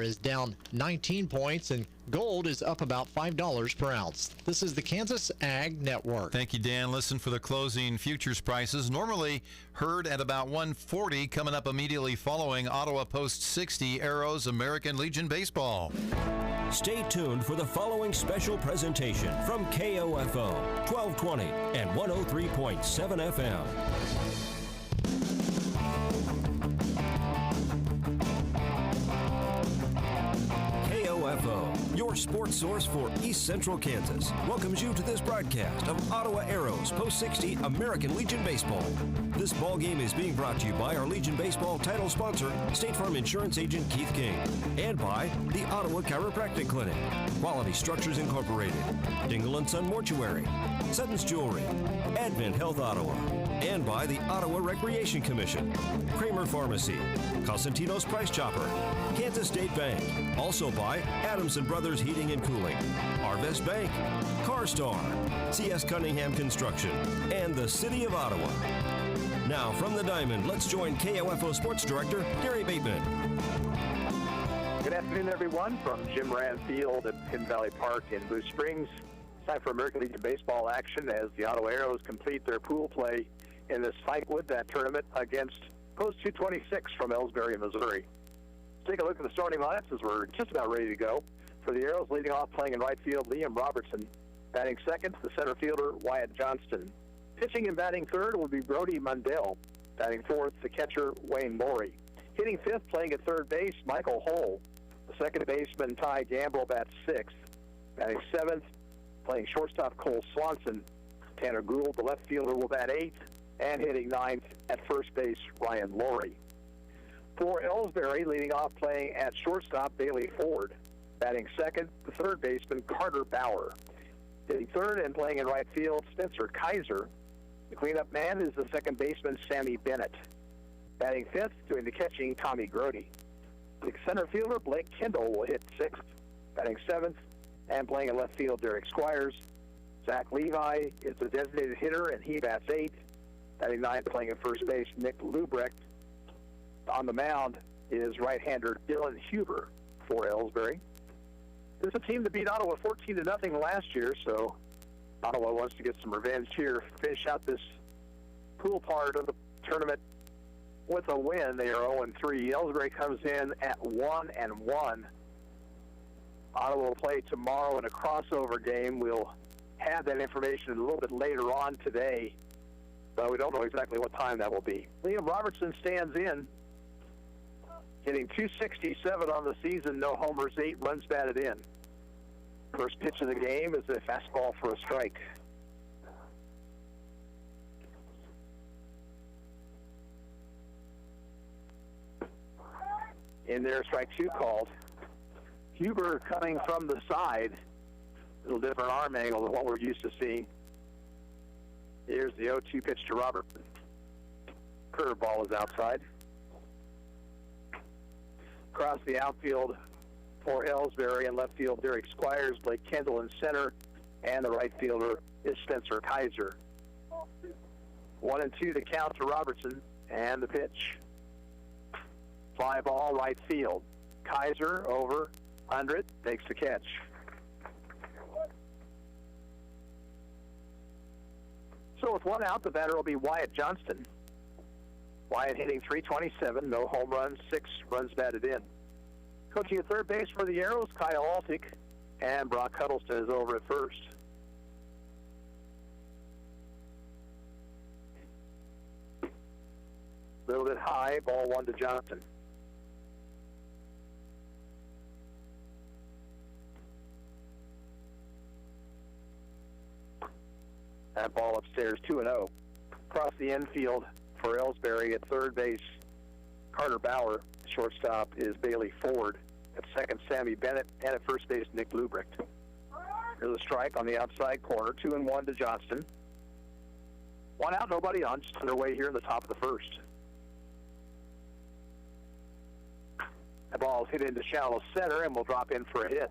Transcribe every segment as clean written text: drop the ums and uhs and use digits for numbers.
is down 19 points, and gold is up about $5 per ounce. This is the Kansas Ag Network. Thank you, Dan. Listen for the closing futures prices. Normally heard at about 140, coming up immediately following Ottawa Post 60 Arrows American Legion Baseball. Stay tuned for the following special presentation from KOFO 1220 and 103.7 FM. KOFO, your sports source for East Central Kansas, welcomes you to this broadcast of Ottawa Arrows Post 60 American Legion Baseball. This ball game is being brought to you by our Legion Baseball title sponsor, State Farm Insurance Agent Keith King, and by the Ottawa Chiropractic Clinic, Quality Structures Incorporated, Dingle & Son Mortuary, Sutton's Jewelry, Advent Health Ottawa, and by the Ottawa Recreation Commission, Kramer Pharmacy, Cosentino's Price Chopper, Kansas State Bank, also by Adamson Brothers Heating and Cooling, Arvest Bank, CarStar, C.S. Cunningham Construction, and the City of Ottawa. Now, from the Diamond, let's join KOFO Sports Director Gary Bateman. Good afternoon, everyone, from Jim Rand Field at Penn Valley Park in Blue Springs. It's time for American Legion baseball action as the Ottawa Arrows complete their pool play in this FIKE tournament against Post 226 from Elsberry, Missouri. Let's take a look at the starting lineups as we're just about ready to go. For the Arrows, leading off playing in right field, Liam Robertson. Batting second, the center fielder, Wyatt Johnston. Pitching and batting third will be Brody Mundell. Batting fourth, the catcher, Wayne Morey. Hitting fifth, playing at third base, Michael Hull. The second baseman, Ty Gambrell, bats sixth. Batting seventh, playing shortstop, Cole Swanson. Tanner Gould, the left fielder, will bat eighth. And hitting ninth at first base, Ryan Laurie. For Elsberry, leading off playing at shortstop, Bailey Ford. Batting second, the third baseman, Carter Bauer. Hitting third and playing in right field, Spencer Kaiser. The cleanup man is the second baseman, Sammy Bennett. Batting fifth, doing the catching, Tommy Grody. The center fielder, Blake Kendall, will hit sixth. Batting seventh, and playing in left field, Derek Squires. Zach Levi is the designated hitter, and he bats eighth. Batting ninth, playing at first base, Nick Lubrecht. On the mound is right-hander Dylan Huber for Elsberry. This is a team that beat Ottawa 14-0 last year, so Ottawa wants to get some revenge here, finish out this pool part of the tournament with a win. They are 0-3. Elsberry comes in at 1-1. Ottawa will play tomorrow in a crossover game. We'll have that information a little bit later on today, but we don't know exactly what time that will be. Liam Robertson stands in, hitting .267 on the season, no homers, 8 runs batted in. First pitch of the game is a fastball for a strike. In there, strike two called. Huber coming from the side. A little different arm angle than what we're used to seeing. Here's the 0-2 pitch to Robertson. Curveball is outside. Across the outfield for Elsberry, and left field, Derek Squires, Blake Kendall in center, and the right fielder is Spencer Kaiser. 1-2 the count to Robertson, and the pitch. Fly ball, right field. Kaiser over, under it, takes the catch. So with one out, the batter will be Wyatt Johnston. Wyatt hitting .327, no home runs, 6 runs batted in. Coaching at third base for the Arrows, Kyle Altick, and Brock Huddleston is over at first. A little bit high, ball 1 to Johnson. That ball upstairs, 2-0. Across the infield for Elsberry at third base, Carter Bauer. Shortstop is Bailey Ford. At second, Sammy Bennett. And at first base, Nick Lubrecht. There's a strike on the outside corner, 2-1 to Johnston. One out, nobody on, just underway here in the top of the first. The ball is hit into shallow center and will drop in for a hit.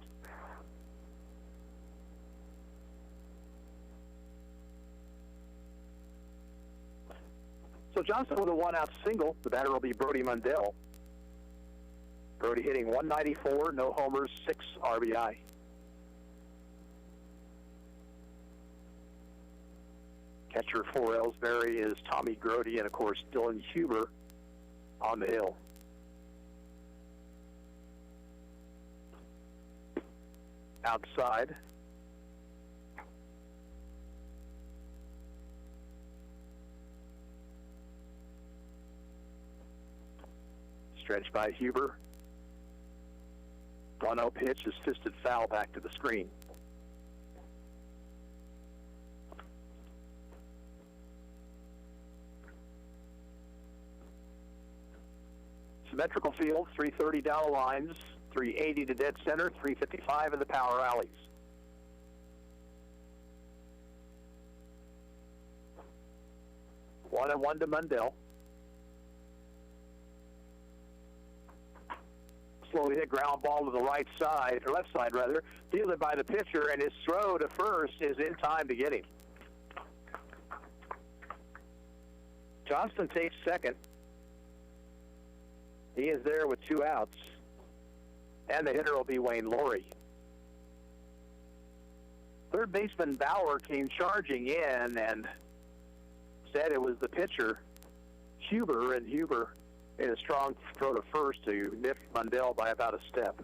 So Johnson with a one-out single. The batter will be Brody Mundell. Brody hitting 194, no homers, 6 RBI. Catcher for Elsberry is Tommy Grody, and of course Dylan Huber on the hill. Outside. Stretched by Huber. 1-0 pitch is fisted foul back to the screen. Symmetrical field, 330 down the lines, 380 to dead center, 355 in the power alleys. One and one to Mundell. Slowly hit ground ball to the right side, or left side rather, fielded by the pitcher, and his throw to first is in time to get him. Johnston takes second. He is there with 2 outs. And the hitter will be Wayne Laurie. Third baseman Bauer came charging in and said it was the pitcher, Huber, and Huber made a strong throw to first to nip Mundell by about a step.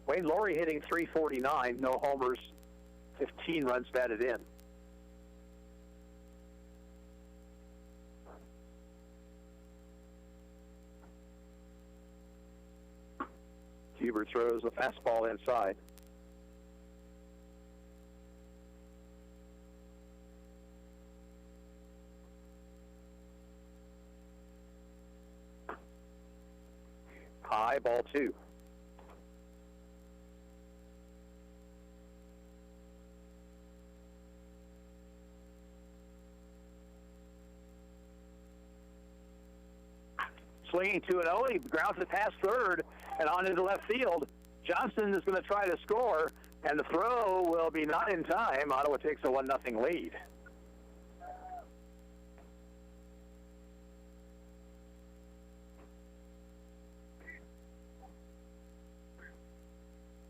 Wayne Laurie hitting 349, no homers, 15 runs batted in. Huber throws a fastball inside. High, ball 2. Swinging 2-0, he grounds it past third and on into left field. Johnston is going to try to score, and the throw will be not in time. Ottawa takes a 1-0 lead.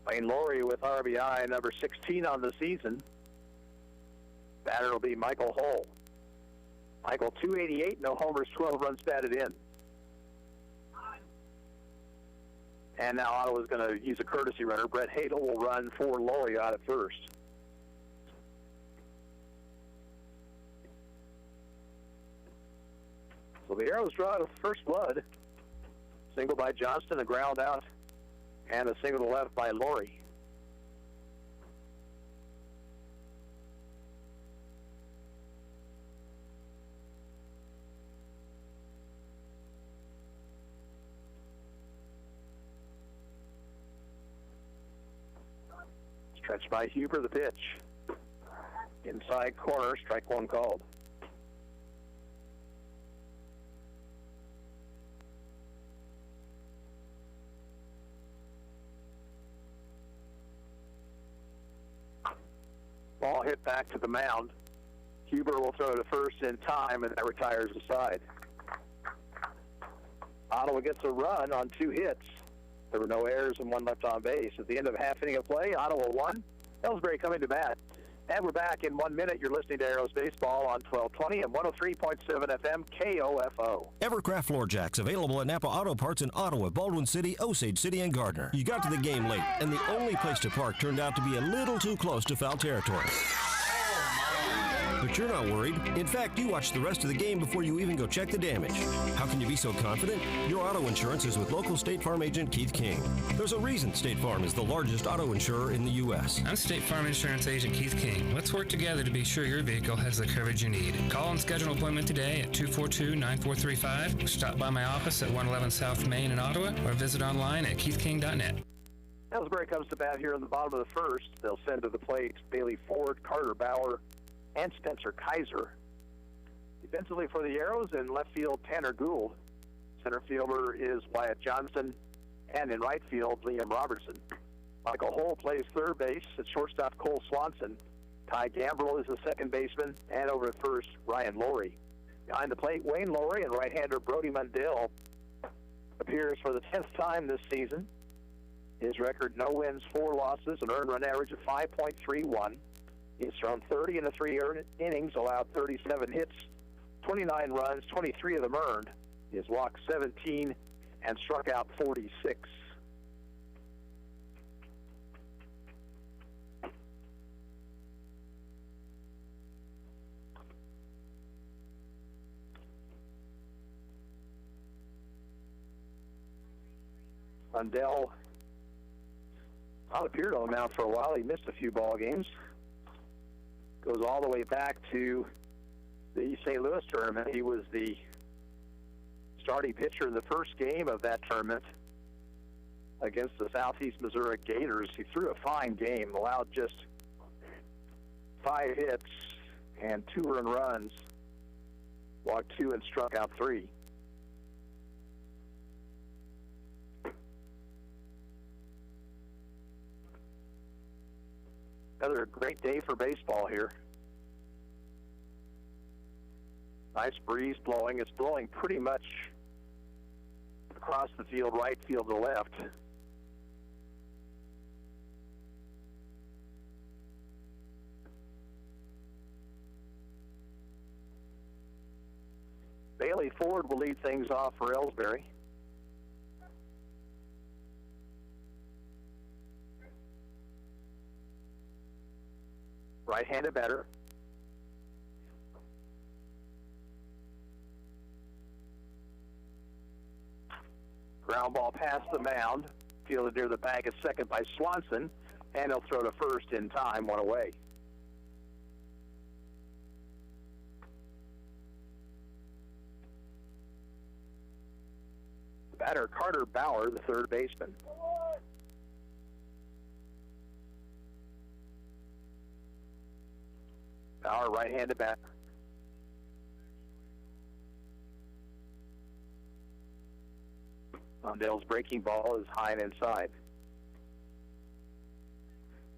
Wayne Laurie with RBI number 16 on the season. Batter will be Michael Hull. Michael 288, no homers, 12 runs batted in. And now Ottawa's going to use a courtesy runner. Brett Hadel will run for Laurie out at first. So the Arrows draw to first blood. Single by Johnston, a ground out, and a single to left by Laurie. Stretched by Huber, the pitch. Inside corner, strike one called. Ball hit back to the mound. Huber will throw to first in time, and that retires the side. Ottawa gets a run on 2 hits. There were no errors and 1 left on base. At the end of a half inning of play, Ottawa won. Elsberry coming to bat. And we're back in 1 minute. You're listening to Arrows Baseball on 1220 and 103.7 FM KOFO. Evercraft Floor Jacks available at Napa Auto Parts in Ottawa, Baldwin City, Osage City, and Gardner. You got to the game late, and the only place to park turned out to be a little too close to foul territory. But you're not worried. In fact, you watch the rest of the game before you even go check the damage. How can you be so confident? Your auto insurance is with local State Farm agent Keith King. There's a reason State Farm is the largest auto insurer in the U.S. I'm State Farm Insurance Agent Keith King. Let's work together to be sure your vehicle has the coverage you need. Call and schedule an appointment today at 242-9435. Or stop by my office at 111 South Main in Ottawa, or visit online at keithking.net. Elsberry comes to bat here in the bottom of the first. They'll send to the plate Bailey Ford, Carter Bauer, and Spencer Kaiser. Defensively for the Arrows, in left field, Tanner Gould. Center fielder is Wyatt Johnson, and in right field, Liam Robertson. Michael Hull plays third base. At shortstop, Cole Swanson. Ty Gambrell is the second baseman, and over at first, Ryan Laurie. Behind the plate, Wayne Laurie and right-hander Brody Mundell appears for the 10th time this season. His record, no wins, 4 losses, an earned run average of 5.31. He's thrown 30 in the 3 innings, allowed 37 hits, 29 runs, 23 of them earned. He has walked 17 and struck out 46. Mundell not appeared on the mound for a while. He missed a few ball games. Goes all the way back to the St. Louis tournament. He was the starting pitcher in the first game of that tournament against the Southeast Missouri Gators. He threw a fine game, allowed just 5 hits and 2 earned runs, walked 2 and struck out 3. Another great day for baseball here. Nice breeze blowing. It's blowing pretty much across the field, right field to left. Bailey Ford will lead things off for Elsberry. Right-handed batter. Ground ball past the mound, fielded near the bag at second by Swanson, and he'll throw to first in time, 1 away. The batter, Carter Bauer, the third baseman. Bauer, right-handed batter. Mundell's breaking ball is high and inside.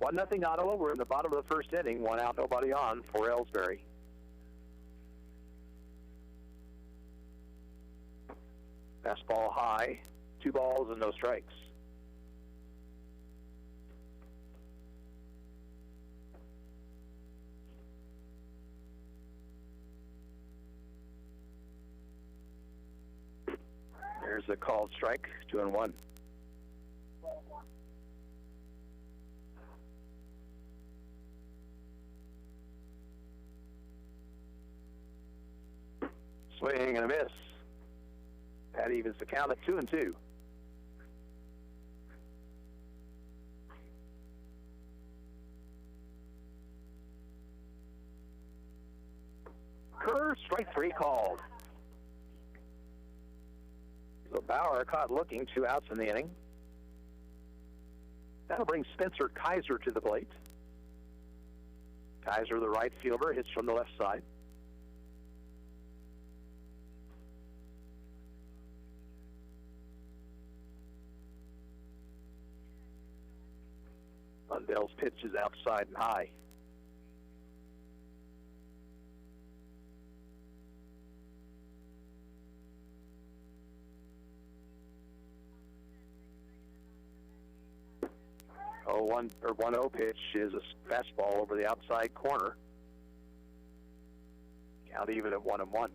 1-0 Ottawa. We're in the bottom of the first inning. 1 out, nobody on for Elsberry. Fastball high. 2 balls and no strikes. There's a called strike, 2-1. Swing and a miss. That evens the count at 2-2. Curve, strike 3 called. So Bauer caught looking, 2 outs in the inning. That'll bring Spencer Kaiser to the plate. Kaiser, the right fielder, hits from the left side. Mundell's pitch is outside and high. Oh, 1-0 pitch is a fastball over the outside corner. Count even at 1-1.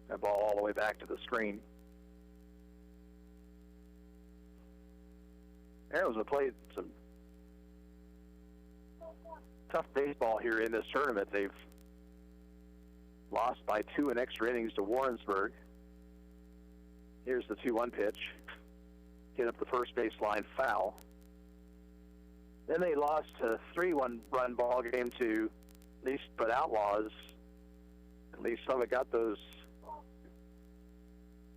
That ball all the way back to the screen. Arrows have played some tough baseball here in this tournament. They've lost by 2 in extra innings to Warrensburg. Here's the 2-1 pitch. Hit up the first baseline, foul. Then they lost a 3-1 run ball game to Least But Outlaws. At least some got those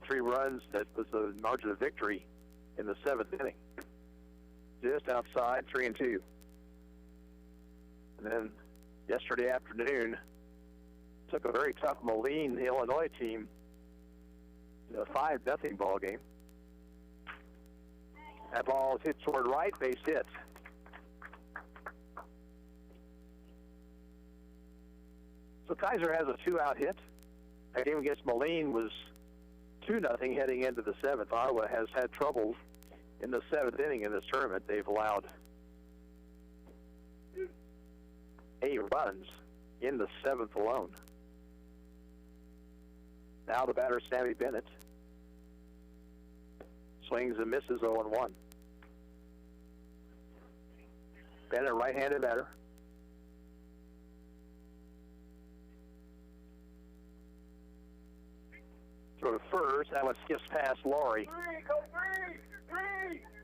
3 runs. That was the margin of victory in the 7th inning. Just outside, 3-2. And then yesterday afternoon, took a very tough Moline, Illinois team, to a 5-0 ball game. That ball is hit toward right, base hit. So Kaiser has a 2-out hit. That game against Moline was 2-0 heading into the 7th. Ottawa has had trouble in the 7th inning in this tournament. They've allowed 8 runs in the 7th alone. Now the batter, Sammy Bennett. Swings and misses 0-1. Bennett, right-handed batter. Throw to first. That one skips past Laurie.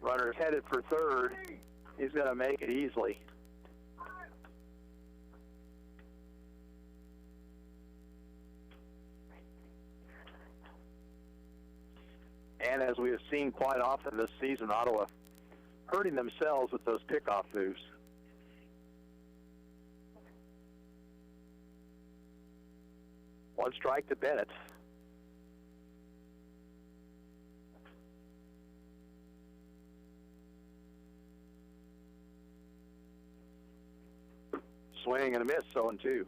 Runner's headed for third. He's going to make it easily. And as we have seen quite often this season, Ottawa hurting themselves with those pickoff moves. One strike to Bennett. Swing and a miss, 0-2.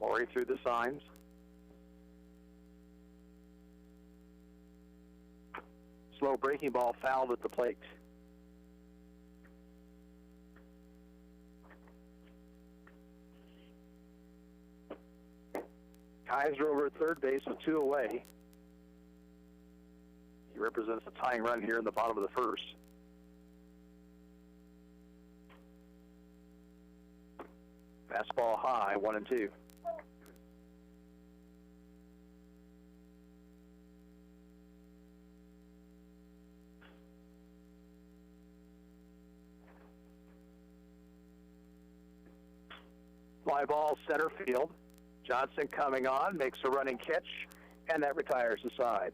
Laurie through the signs. Slow breaking ball fouled at the plate. Kaiser over at third base with 2 away. He represents a tying run here in the bottom of the first. Fastball high, 1-2. Fly ball center field. Johnson coming on, makes a running catch, and that retires the side.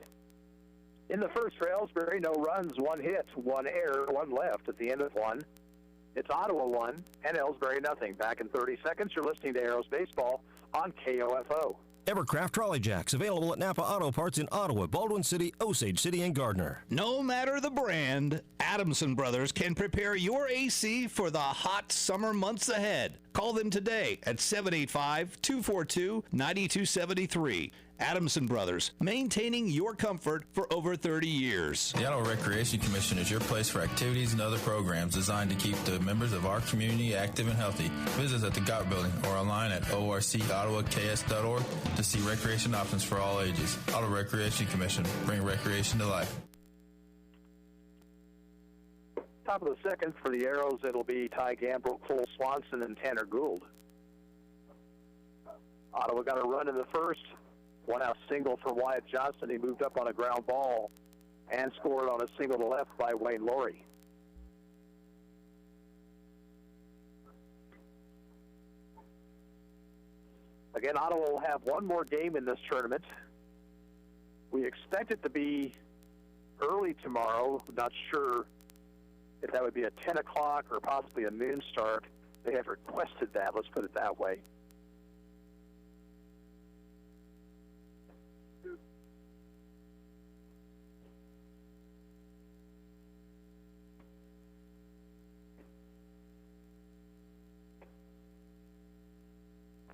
In the first for Elsberry, no runs, 1 hit, 1 error, 1 left at the end of 1. It's Ottawa 1 and Elsberry nothing. Back in 30 seconds, you're listening to Arrows Baseball on KOFO. Evercraft Trolley Jacks, available at Napa Auto Parts in Ottawa, Baldwin City, Osage City, and Gardner. No matter the brand, Adamson Brothers can prepare your AC for the hot summer months ahead. Call them today at 785-242-9273. Adamson Brothers, maintaining your comfort for over 30 years. The Ottawa Recreation Commission is your place for activities and other programs designed to keep the members of our community active and healthy. Visit us at the GOT Building or online at orcottawaks.org to see recreation options for all ages. Ottawa Recreation Commission, bring recreation to life. Top of the second for the Arrows, it'll be Ty Gambrell, Cole Swanson, and Tanner Gould. Ottawa got a run in the first. 1-out single for Wyatt Johnson. He moved up on a ground ball and scored on a single to left by Wayne Laurie. Again, Ottawa will have one more game in this tournament. We expect it to be early tomorrow. Not sure if that would be a 10 o'clock or possibly a noon start. They have requested that, let's put it that way.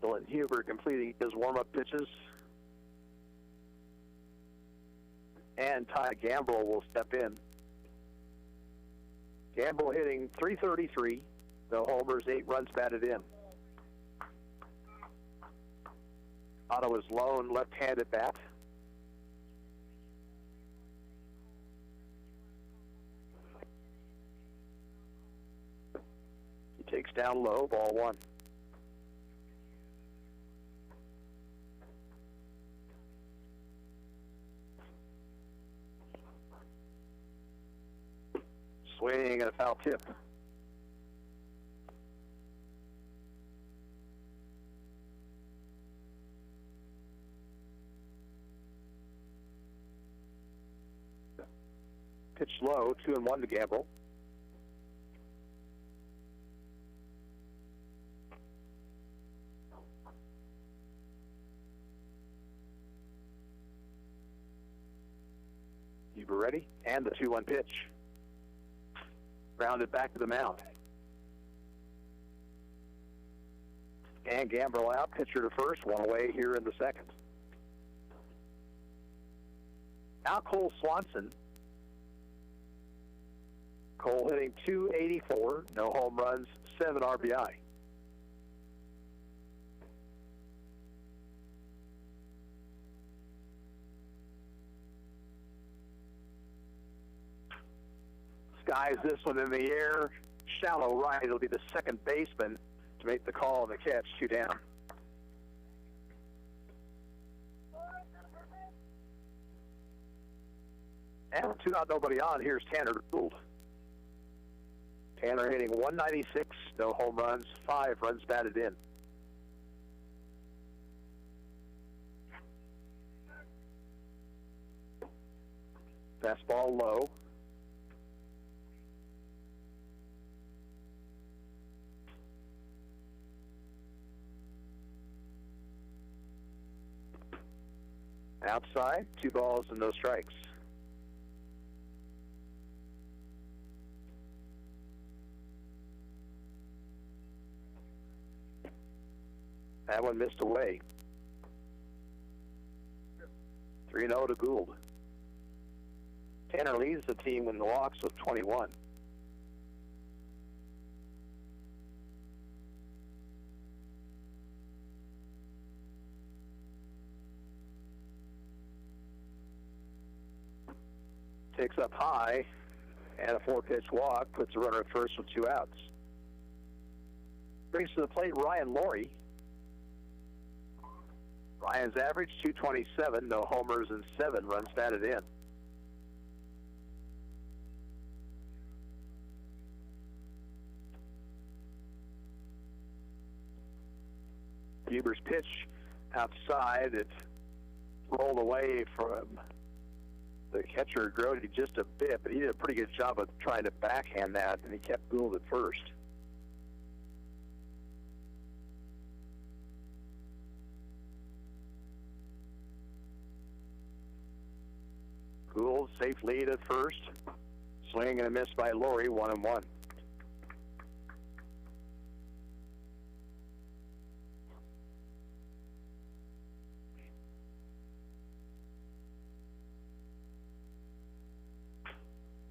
Dylan Huber completing his warm-up pitches. And Ty Gambrell will step in. Gambrell hitting .333. No homers, 8 runs batted in. Ottawa's lone left-handed bat. He takes down low, ball 1. Swing and a foul tip. Pitch low, 2-1 to Gambrell. be ready. And the 2-1 pitch. Grounded back to the mound. And Gambrell out, pitcher to first, one away here in the second. Now Cole Swanson. Cole hitting .284, no home runs, 7 RBI. Skies this one in the air, shallow right. It'll be the second baseman to make the call on the catch, 2 down. And 2 out, nobody on. Here's Tanner Gould. Tanner hitting .196, no home runs, 5 runs batted in. Fastball low. Outside, 2 balls and no strikes. That one missed away. 3-0 to Gould. Tanner leads the team in the walks with 21. Takes up high, and a 4-pitch walk puts the runner at first with 2 outs. Brings to the plate Ryan Laurie. Ryan's average .227, no homers and 7 runs batted in. Huber's pitch outside, it rolled away from the catcher Grody just a bit, but he did a pretty good job of trying to backhand that, and he kept Gould at first. Gould, safe lead at first. Swing and a miss by Laurie, 1-1.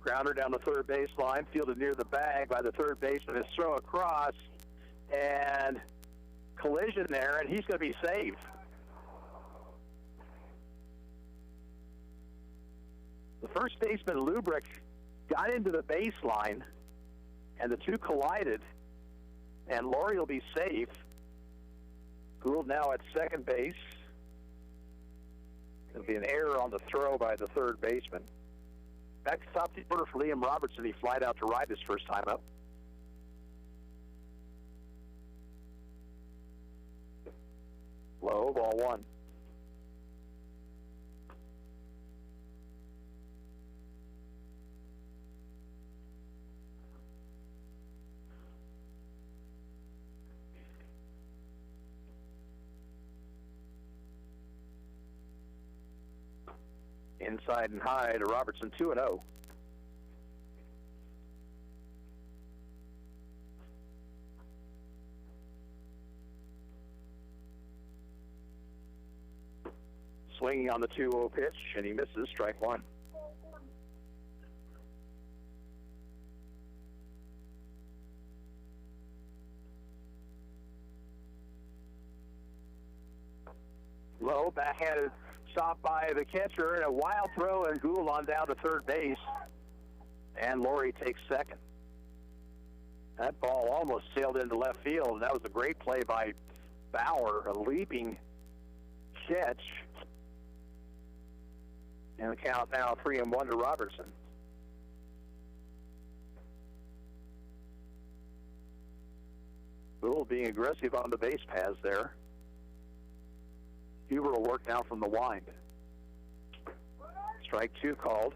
Grounder down the third baseline, fielded near the bag by the third baseman. His throw across, and collision there, and he's going to be saved. The first baseman, Lubrick, got into the baseline, and the 2 collided, and Laurie will be safe. Gould now at second base. There'll be an error on the throw by the third baseman. Back to top of the order for Liam Robertson. He flied out to right his first time up. Low, ball 1. Inside and high to Robertson, 2-0. Swinging on the 2-0 pitch, and he misses, strike 1. Low, backhanded stop by the catcher, and a wild throw, and Gould on down to third base, and Laurie takes second. That ball almost sailed into left field, and that was a great play by Bauer, a leaping catch. And the count now 3-1 to Robertson. Gould being aggressive on the base paths there. Huber will work now from the wind. Strike 2 called.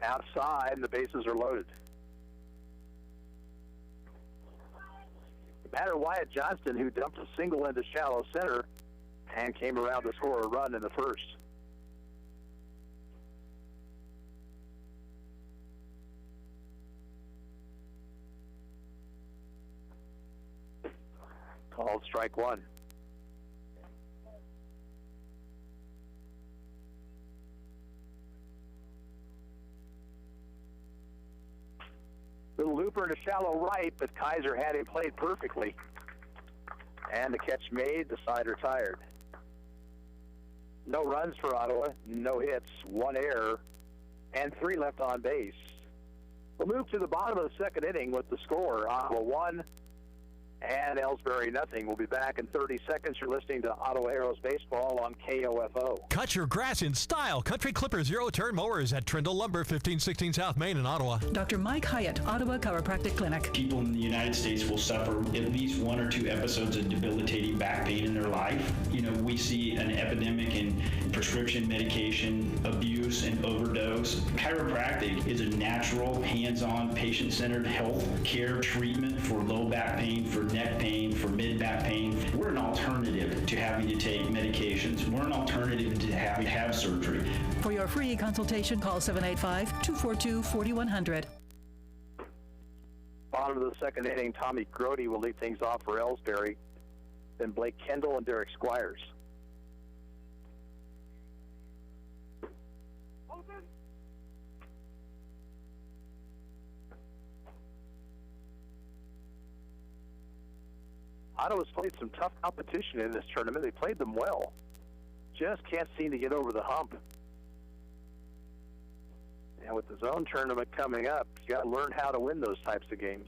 Outside, and the bases are loaded. batter Wyatt Johnston, who dumped a single into shallow center and came around to score a run in the first. Called strike one. Little looper into shallow right, but Kaiser had him played perfectly. And the catch made, the side retired. No runs for Ottawa, no hits, one error, and 3 left on base. We'll move to the bottom of the second inning with the score. Ottawa 1 and Elsberry nothing. We'll be back in 30 seconds. You're listening to Ottawa Arrows Baseball on KOFO. Cut your grass in style. Country Clipper zero-turn mowers at Trindle Lumber, 1516 South Main in Ottawa. Dr. Mike Hyatt, Ottawa Chiropractic Clinic. People in the United States will suffer at least 1 or 2 episodes of debilitating back pain in their life. You know, we see an epidemic in prescription medication abuse and overdose. Chiropractic is a natural, hands-on, patient-centered health care treatment for low back pain, for neck pain, for mid-back pain. We're an alternative to having to take medications. We're an alternative to having to have surgery. For your free consultation, call 785-242-4100. Bottom of the second inning, Tommy Grody will lead things off for Elsberry. Then Blake Kendall and Derek Squires. Ottawa's played some tough competition in this tournament. They played them well. Just can't seem to get over the hump. And with the zone tournament coming up, you got to learn how to win those types of games.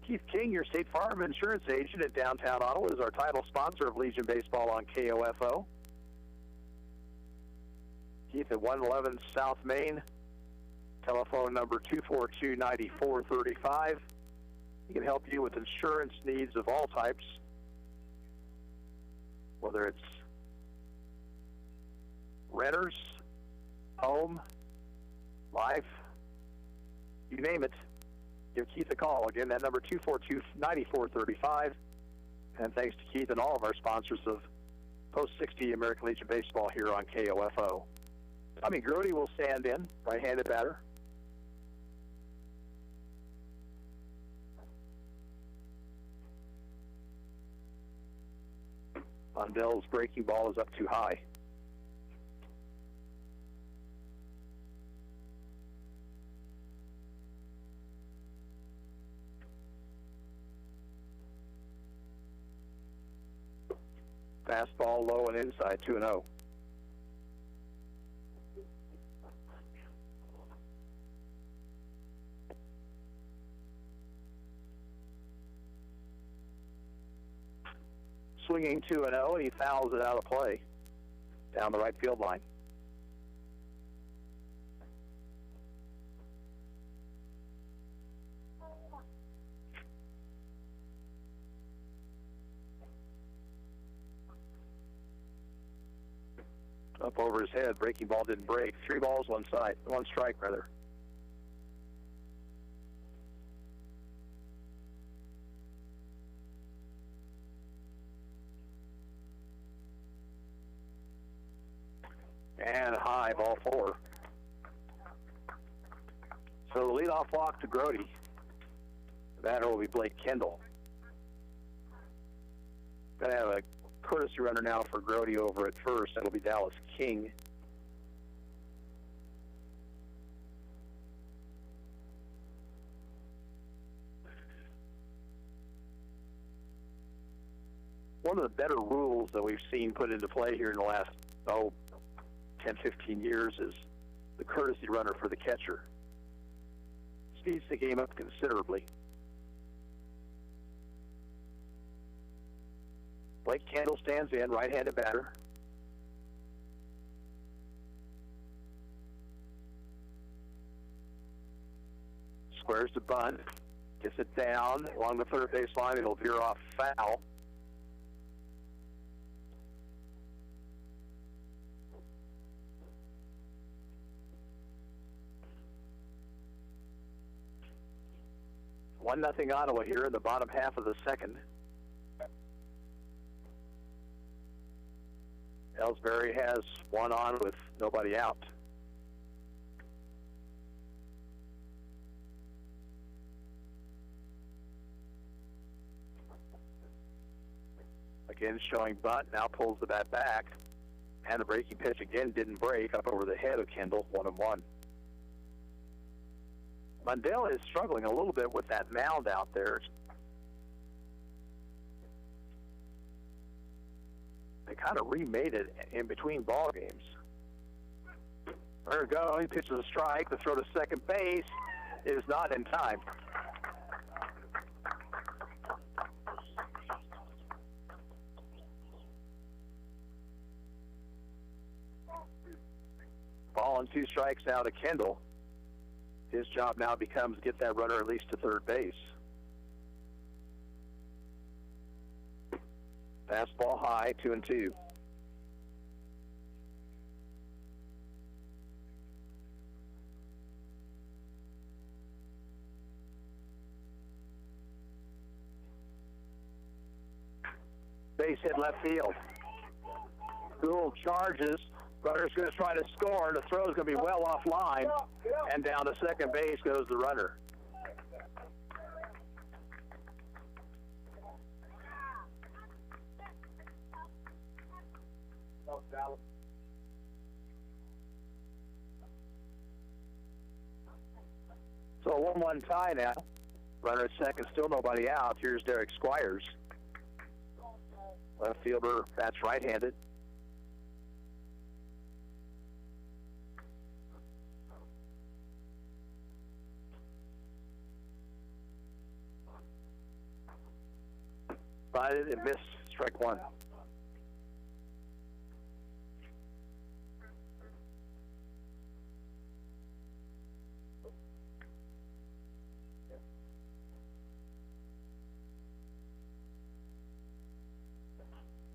Keith King, your State Farm insurance agent at downtown Ottawa, is our title sponsor of Legion Baseball on KOFO. Keith at 111 South Main. Telephone number 242-9435. He can help you with insurance needs of all types, whether it's renters, home, life, you name it. Give Keith a call. Again, that number 242-9435. And thanks to Keith and all of our sponsors of Post 60 American Legion Baseball here on KOFO. Tommy Grody will stand in, right-handed batter. Bondell's breaking ball is up too high. Fastball low and inside, 2-0. Swinging 2-0, and he fouls it out of play down the right field line. Up over his head, breaking ball didn't break. 3 balls, 1 strike rather. And high, ball 4. So the leadoff walk to Grody. The batter will be Blake Kendall. Going to have a courtesy runner now for Grody over at first. That'll be Dallas King. One of the better rules that we've seen put into play here in the last, 10, 15 years is the courtesy runner for the catcher. Speeds the game up considerably. Blake Kendall stands in, right-handed batter. Squares to bunt, gets it down along the third base line. It'll veer off foul. 1-0 Ottawa here in the bottom half of the second. Elsberry has one on with nobody out. Again showing bunt, now pulls the bat back. And the breaking pitch again didn't break, up over the head of Kendall, 1-1. Mundell is struggling a little bit with that mound out there. They kind of remade it in between ball games. There we go. He pitches a strike. The throw to second base is not in time. Ball and 2 strikes now to Kendall. His job now becomes get that runner at least to third base. Fastball high, 2-2. Base hit left field. Gould charges. Runner's going to try to score. The throw is going to be well offline. And down to second base goes the runner. So a 1-1 tie now. Runner at second, still nobody out. Here's Derek Squires. Left fielder, bats right-handed. Spotted and missed, strike one.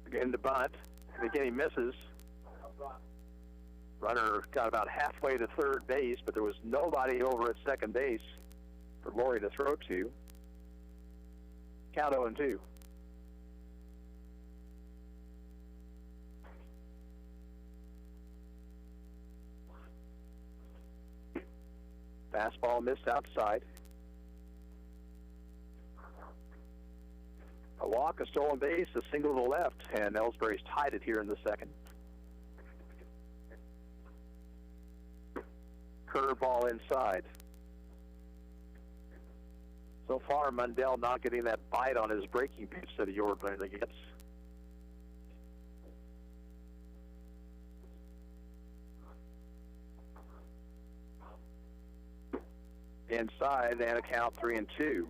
Again to bunt, and again he misses. Runner got about halfway to third base, but there was nobody over at second base for Laurie to throw to. Count 0-2. Fastball missed outside. A walk, a stolen base, a single to the left, and Elsberry's tied it here in the second. Curveball inside. So far, Mundell not getting that bite on his breaking pitch that he ordinarily gets. Inside, and a count 3-2.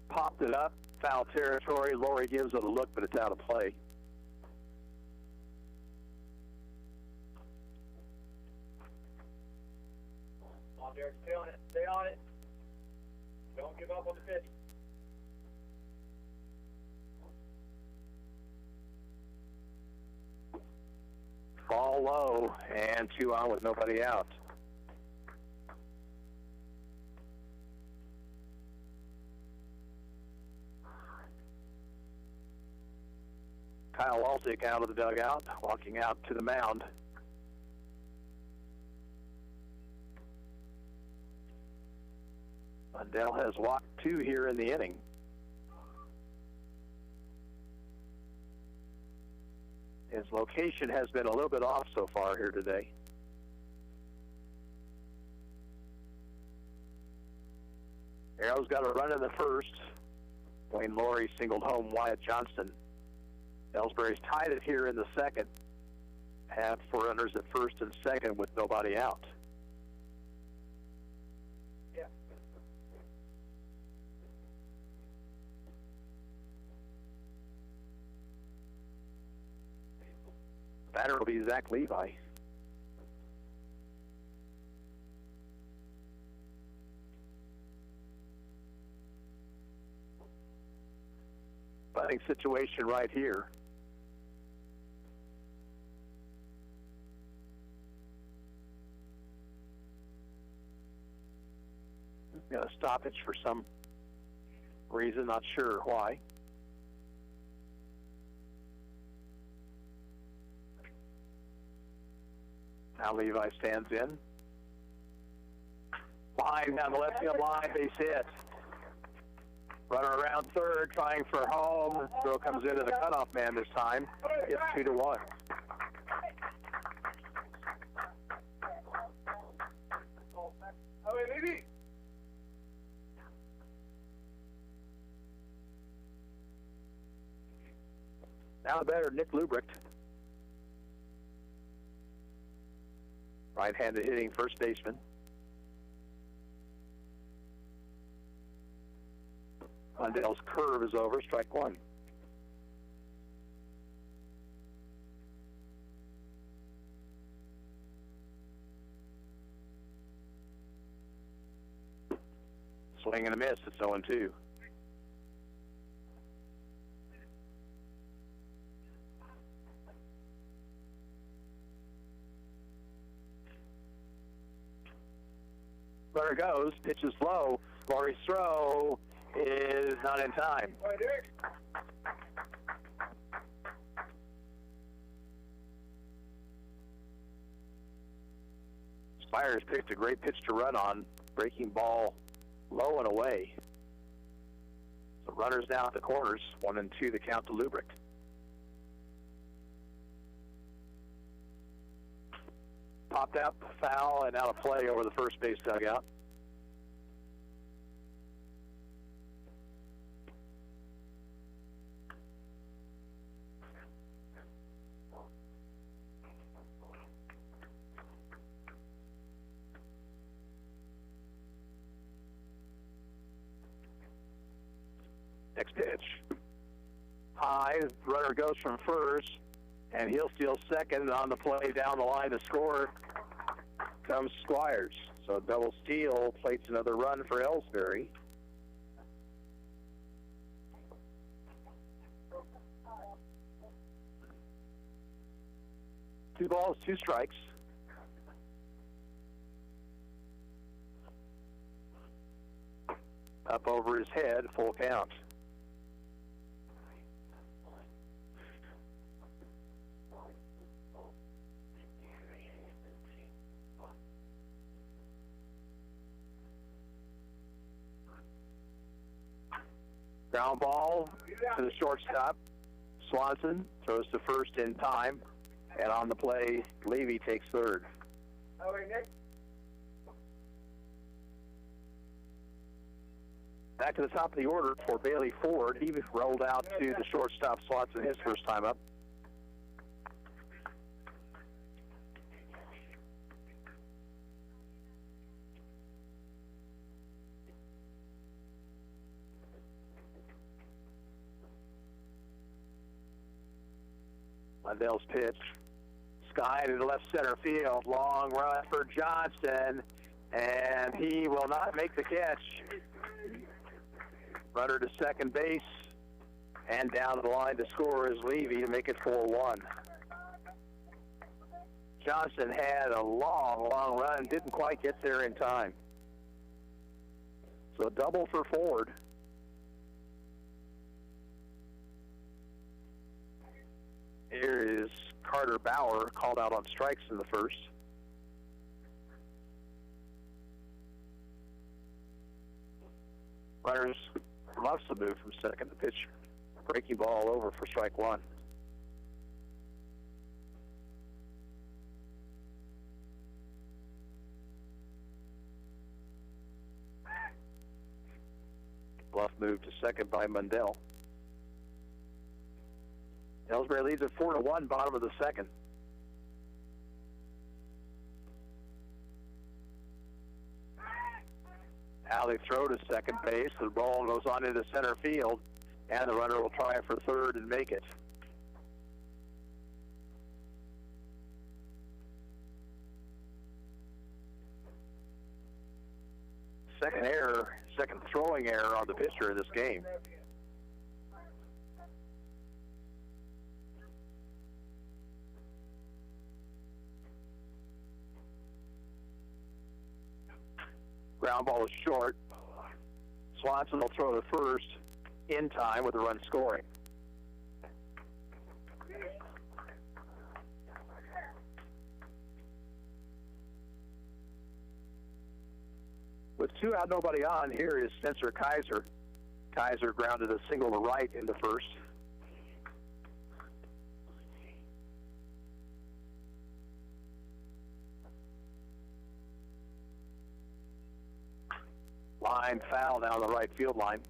Popped it up, foul territory. Laurie gives it a look, but it's out of play. Come on, Derek, stay on it. Stay on it. Don't give up on the pitch. Ball low, and 2 on with nobody out. Kyle Walsick out of the dugout, walking out to the mound. Mundell has walked 2 here in the inning. His location has been a little bit off so far here today. Arrow's got a run in the first. Wayne Laurie singled home Wyatt Johnston. Elsberry's tied it here in the second. Have 4 runners at first and second with nobody out. Yeah. Batter will be Zach Levi. bunting situation right here. Got a stoppage for some reason, not sure why. Now Levi stands in. Line down the left field line, base hit. Runner around third, trying for home. Throw comes into the cutoff man this time. It's 2-1. Now the batter, Nick Lubrecht. Right-handed hitting first baseman. Mondale's curve is over, strike one. Swing and a miss, it's 0-2. Runner goes, pitches low. Laurie's throw is not in time. Spires picked a great pitch to run on, breaking ball low and away. So runners down at the corners, 1 and 2 the count to Lubrecht. Popped out, foul, and out of play over the first base dugout. Next pitch. High, runner goes from first, and he'll steal second. On the play down the line to score comes Squires. So double steal, plates another run for Elsberry. Two balls, two strikes. Up over his head, full count. Ground ball to the shortstop. Swanson throws to first in time. And on the play, Levy takes third. Back to the top of the order for Bailey Ford. He rolled out to the shortstop Swanson his first time up. Mondale's pitch. Sky to the left center field. Long run for Johnson. And he will not make the catch. Runner to second base. And down the line to score is Levy to make it 4-1. Johnson had a long run. Didn't quite get there in time. So double for Ford. Here is Carter Bauer, called out on strikes in the first. Runners loves to move from second to pitch. Breaking ball over for strike one. Bluff move to second by Mundell. Elsberry leads at 4-1, bottom of the second. Now they throw to second base. The ball goes on into center field, and the runner will try for third and make it. Second throwing error on the pitcher in this game. Ground ball is short. Swanson will throw the first in time with a run scoring. With 2 out, nobody on, here is Spencer Kaiser. Kaiser grounded a single to right in the first. Line foul down the right field line.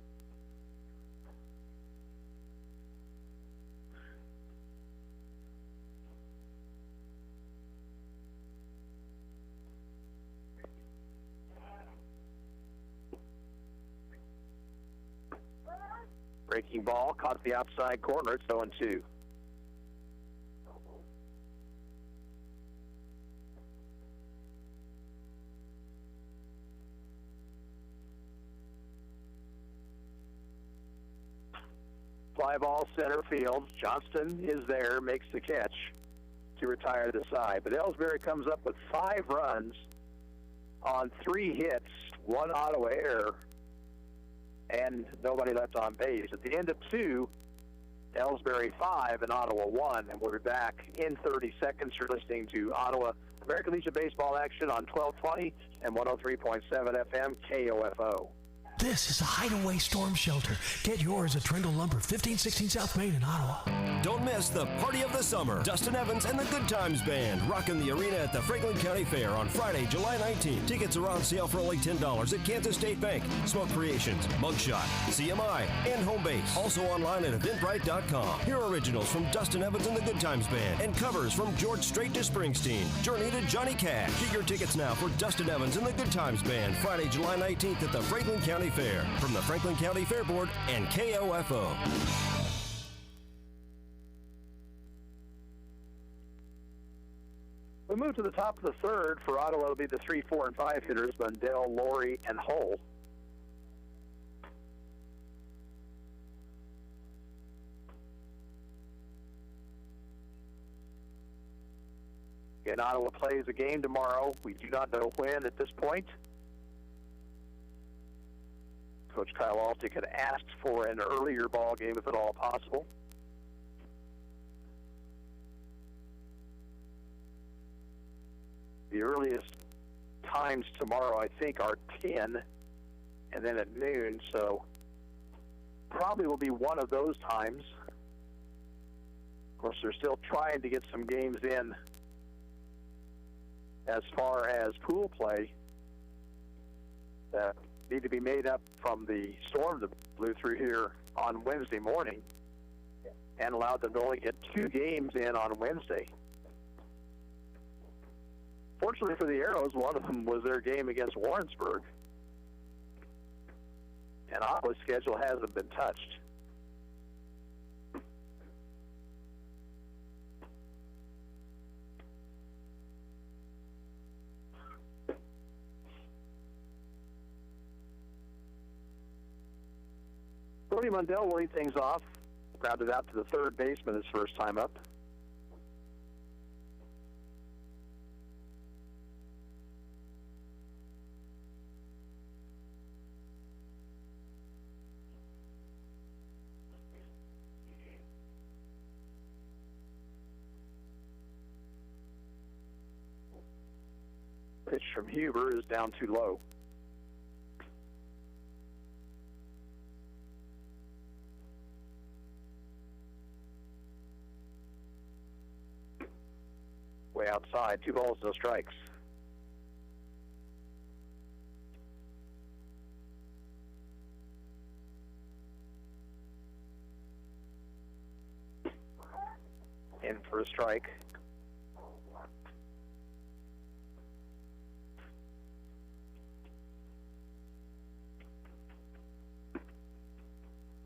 Breaking ball, caught the outside corner. It's 0-2. Fly ball center field. Johnston is there, makes the catch to retire the side. But Elsberry comes up with 5 runs on 3 hits, 1 Ottawa error, and nobody left on base. At the end of 2, Elsberry 5 and Ottawa 1, and we'll be back in 30 seconds. You're listening to Ottawa American Legion baseball action on 1220 and 103.7 FM KOFO. This is a hideaway storm shelter. Get yours at Trindle Lumber, 1516 South Main in Ottawa. Don't miss the party of the summer. Dustin Evans and the Good Times Band rocking the arena at the Franklin County Fair on Friday, July 19th. Tickets are on sale for only $10 at Kansas State Bank, Smoke Creations, Mugshot, CMI, and Homebase. Also online at eventbrite.com. Hear originals from Dustin Evans and the Good Times Band and covers from George Strait to Springsteen. Journey to Johnny Cash. Get your tickets now for Dustin Evans and the Good Times Band Friday, July 19th at the Franklin County Fair. From the Franklin County Fair Board and KOFO. We move to the top of the third. For Ottawa, it'll be the 3, 4, and 5 hitters, Mundell, Laurie, and Hull. Again, Ottawa plays a game tomorrow. We do not know when at this point. Coach Kyle Altick had asked for an earlier ball game, if at all possible. The earliest times tomorrow, I think, are 10 and then at noon, so probably will be one of those times. Of course, they're still trying to get some games in as far as pool play that need to be made up from the storm that blew through here on Wednesday morning and allowed them to only get 2 games in on Wednesday. Fortunately for the Arrows, one of them was their game against Warrensburg. And Ottawa's schedule hasn't been touched. Brody Mundell will lead things off. Grounded out to the third baseman his first time up. Pitch from Huber is down too low. Way outside, 2 balls, no strikes. In for a strike.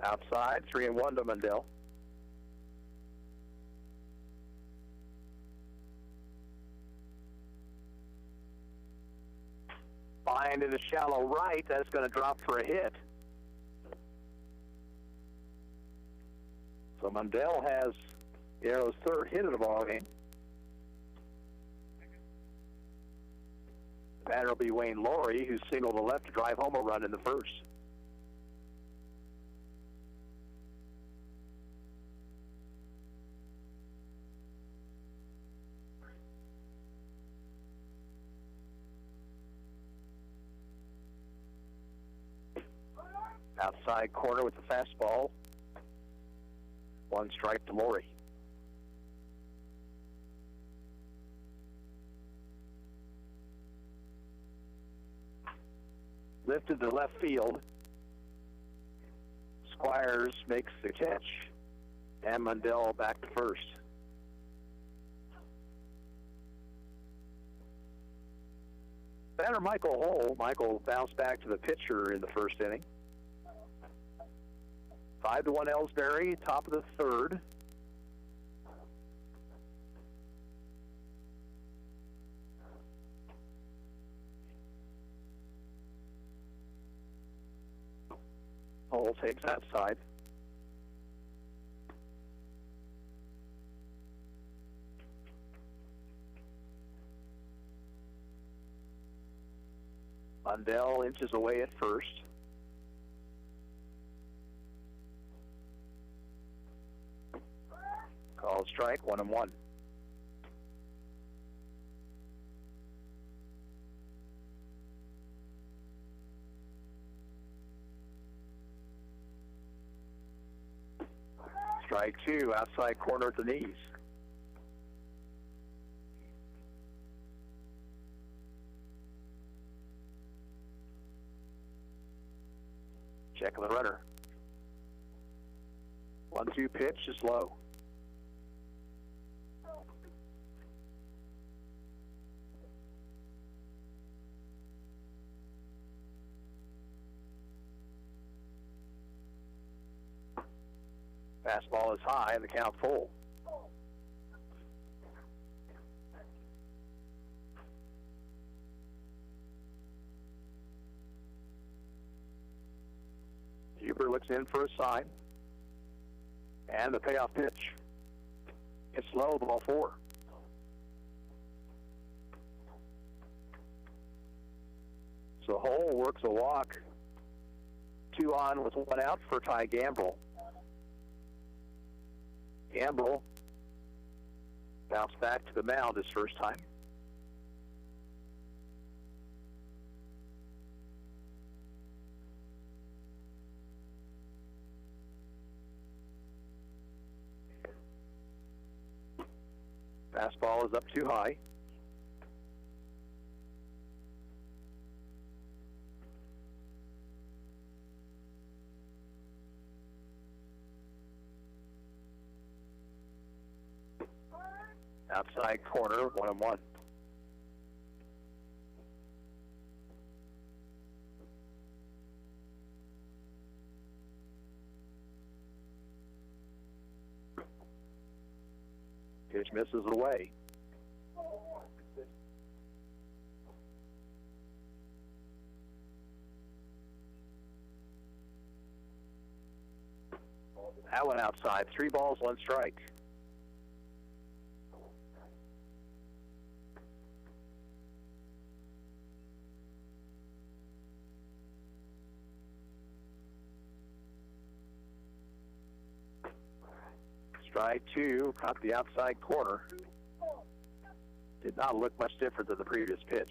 Outside, 3-1 to Mundell. Line into shallow right. That's going to drop for a hit. So Mundell has the Arrows' 3rd hit of the ball game. Batter will be Wayne Laurie, who singled to left to drive home a run in the first. Outside corner with the fastball. 1 strike to Laurie. Lifted to left field. Squires makes the catch. And Mundell back to first. Batter Michael Hull. Michael bounced back to the pitcher in the first inning. 5-1 Elsberry, top of the third. Hull takes that side. Mundell inches away at first. Called strike, 1-1. Strike 2, outside corner at the knees. Checking the runner. 1-2 pitch is low. Fastball is high and the count full. Huber looks in for a sign. And the payoff pitch. It's low, ball 4. So Hull works a walk. 2 on with 1 out for Ty Gambrell. Gambrell bounced back to the mound his first time. Fastball is up too high. Outside corner, 1-1. Pitch misses away. That one outside. 3 balls, 1 strike. Strike 2, caught the outside corner. Did not look much different than the previous pitch.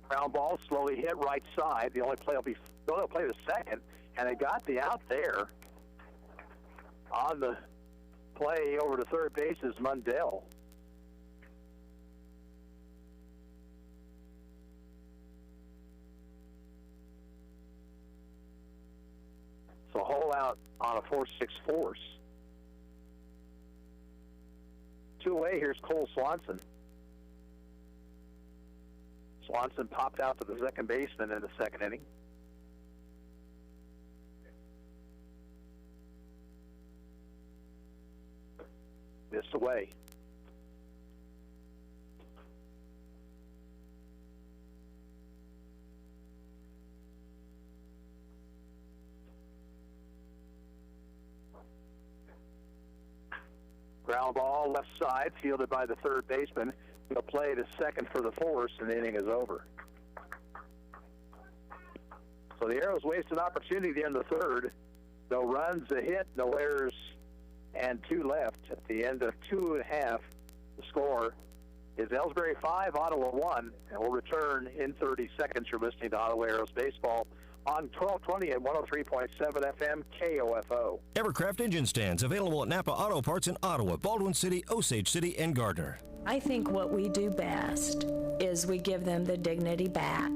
Ground ball slowly hit right side. The only play will be the second, and they got the out there. On the play over to third base is Mundell. So Hull out on a 4-6 force. 2 away, here's Cole Swanson. Swanson popped out to the second baseman in the second inning. Missed away. Ground ball left side, fielded by the third baseman. He'll play to second for the force, and the inning is over. So the Arrows waste an opportunity there in the third. No runs, a hit, no errors, and 2 left. At the end of 2.5, the score is Elsberry 5, Ottawa 1, and we'll return in 30 seconds. You're listening to Ottawa Arrows Baseball on 1220 and 103.7 FM KOFO. Evercraft engine stands available at Napa Auto Parts in Ottawa, Baldwin City, Osage City, and Gardner. I think what we do best is we give them the dignity back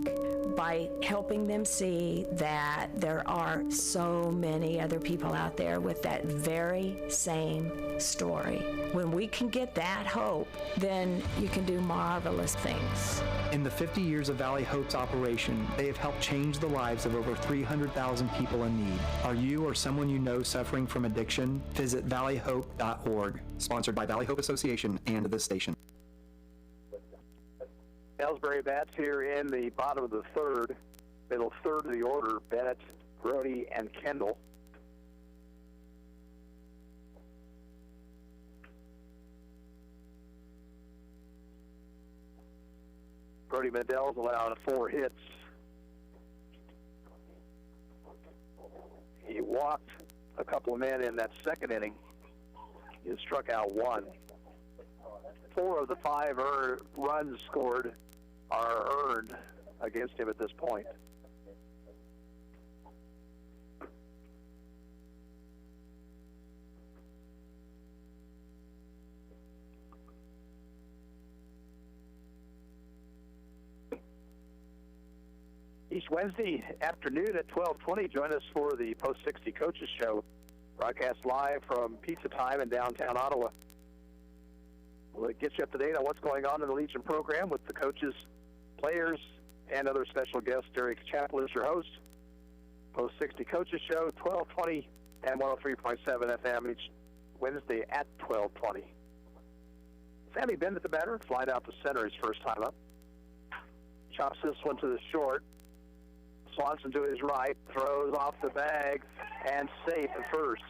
by helping them see that there are so many other people out there with that very same story. When we can get that hope, then you can do marvelous things. In the 50 years of Valley Hope's operation, they have helped change the lives of over 300,000 people in need. Are you or someone you know suffering from addiction? Visit valleyhope.org. Sponsored by Valley Hope Association and this station. Elsberry bats here in the bottom of the third, middle third of the order. Bennett, Brody, and Kendall. Brody Mandell's allowed 4 hits. He walked a couple of men in that second inning. He struck out 1. 4 of the 5 runs scored are earned against him at this point. Each Wednesday afternoon at 12:20, join us for the Post 60 Coaches Show, broadcast live from Pizza Time in downtown Ottawa. We'll get you up to date on what's going on in the Legion program with the coaches, players, and other special guests. Derek Chappell is your host. Post 60 Coaches Show, 12:20 and 103.7 FM each Wednesday at 12:20. Sammy Bennett, the batter, flied out to center his first time up. Chops this one to the short. Swanson to his right, throws off the bag, and safe at first.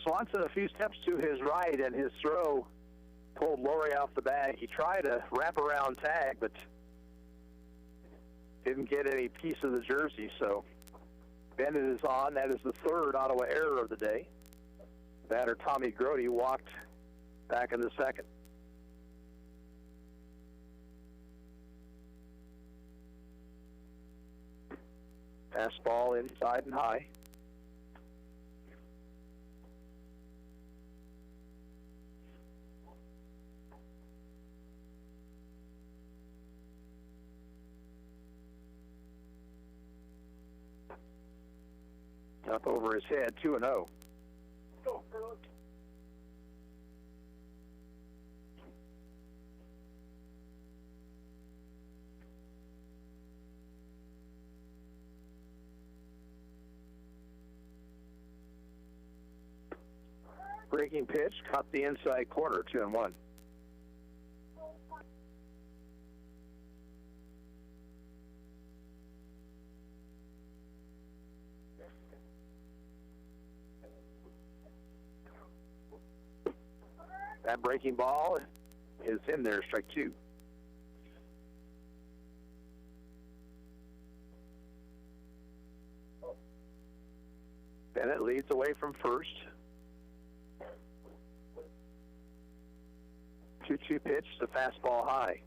Swanson a few steps to his right, and his throw pulled Laurie off the bag. He tried a wraparound tag, but didn't get any piece of the jersey, so Bennett is on. That is the third Ottawa error of the day. Batter Tommy Grody walked back in the second. Fastball inside and high. Up over his head, 2-0. Breaking pitch, caught the inside corner, 2-1. That breaking ball is in there, strike 2. Bennett leads away from first. 2-2 pitch, the fastball high.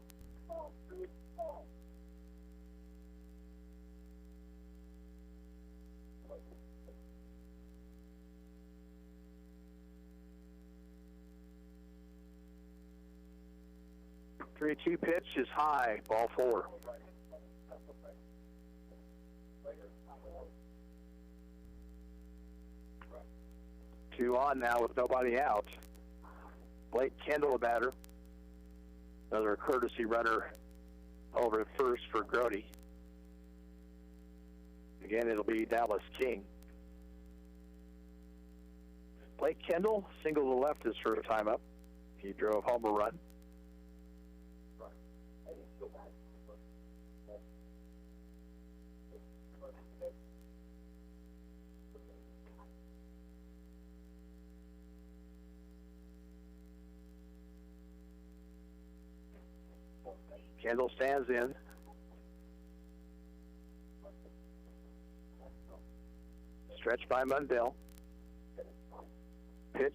Three-two pitch is high, ball 4. Two on now with nobody out. Blake Kendall, a batter. Another courtesy runner over at first for Grody. Again, it'll be Dallas King. Blake Kendall, single to left his first time up. He drove home a run. Kendall stands in. Stretch by Mundell. Pitch,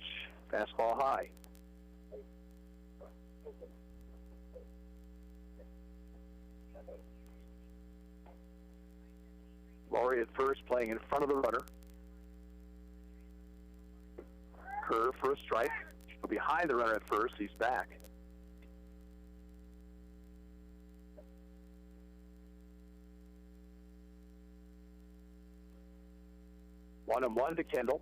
fastball high. Laurie at first, playing in front of the runner. Curve for a strike. Behind the runner at first, he's back. One and one to Kendall.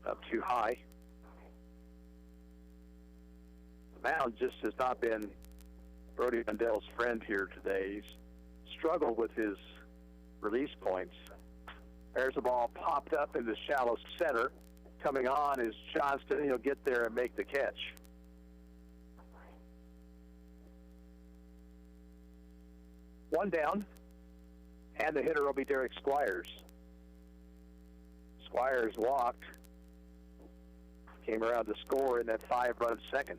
Up too high. The mound just has not been Brody Mundell's friend here today. He's struggled with his release points. There's the ball popped up in the shallow center. Coming on is Johnston. He'll get there and make the catch. One down, and the hitter will be Derek Squires. Squires walked, came around to score in that 5-run second.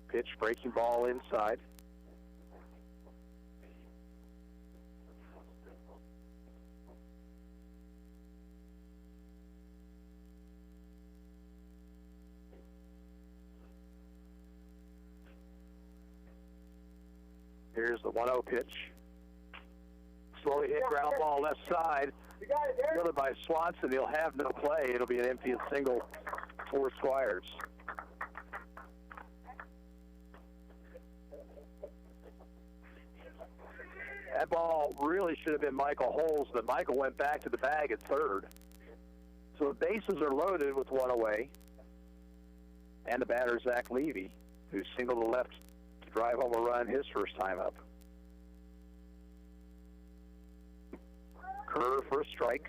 Pitch, breaking ball inside. Here's the 1-0 pitch. Slowly hit ground ball left side. Fielded by Swanson. He'll have no play. It'll be an infield single for Squires. That ball really should have been Michael Holes, but Michael went back to the bag at third. So the bases are loaded with one away. And the batter, Zach Levy, who singled to left to drive home a run his first time up. Curve for a strike.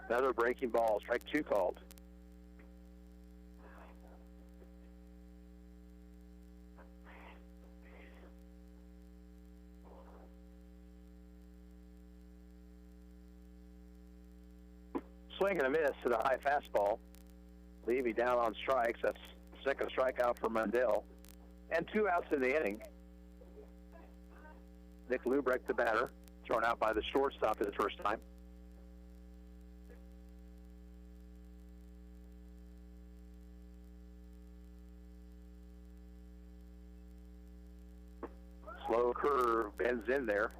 Another breaking ball, strike 2 called. Swing and a miss to the high fastball. Levy down on strikes. That's the second strikeout for Mundell. And 2 outs in the inning. Nick Lubrecht, the batter, thrown out by the shortstop for the first time. Slow curve, bends in there.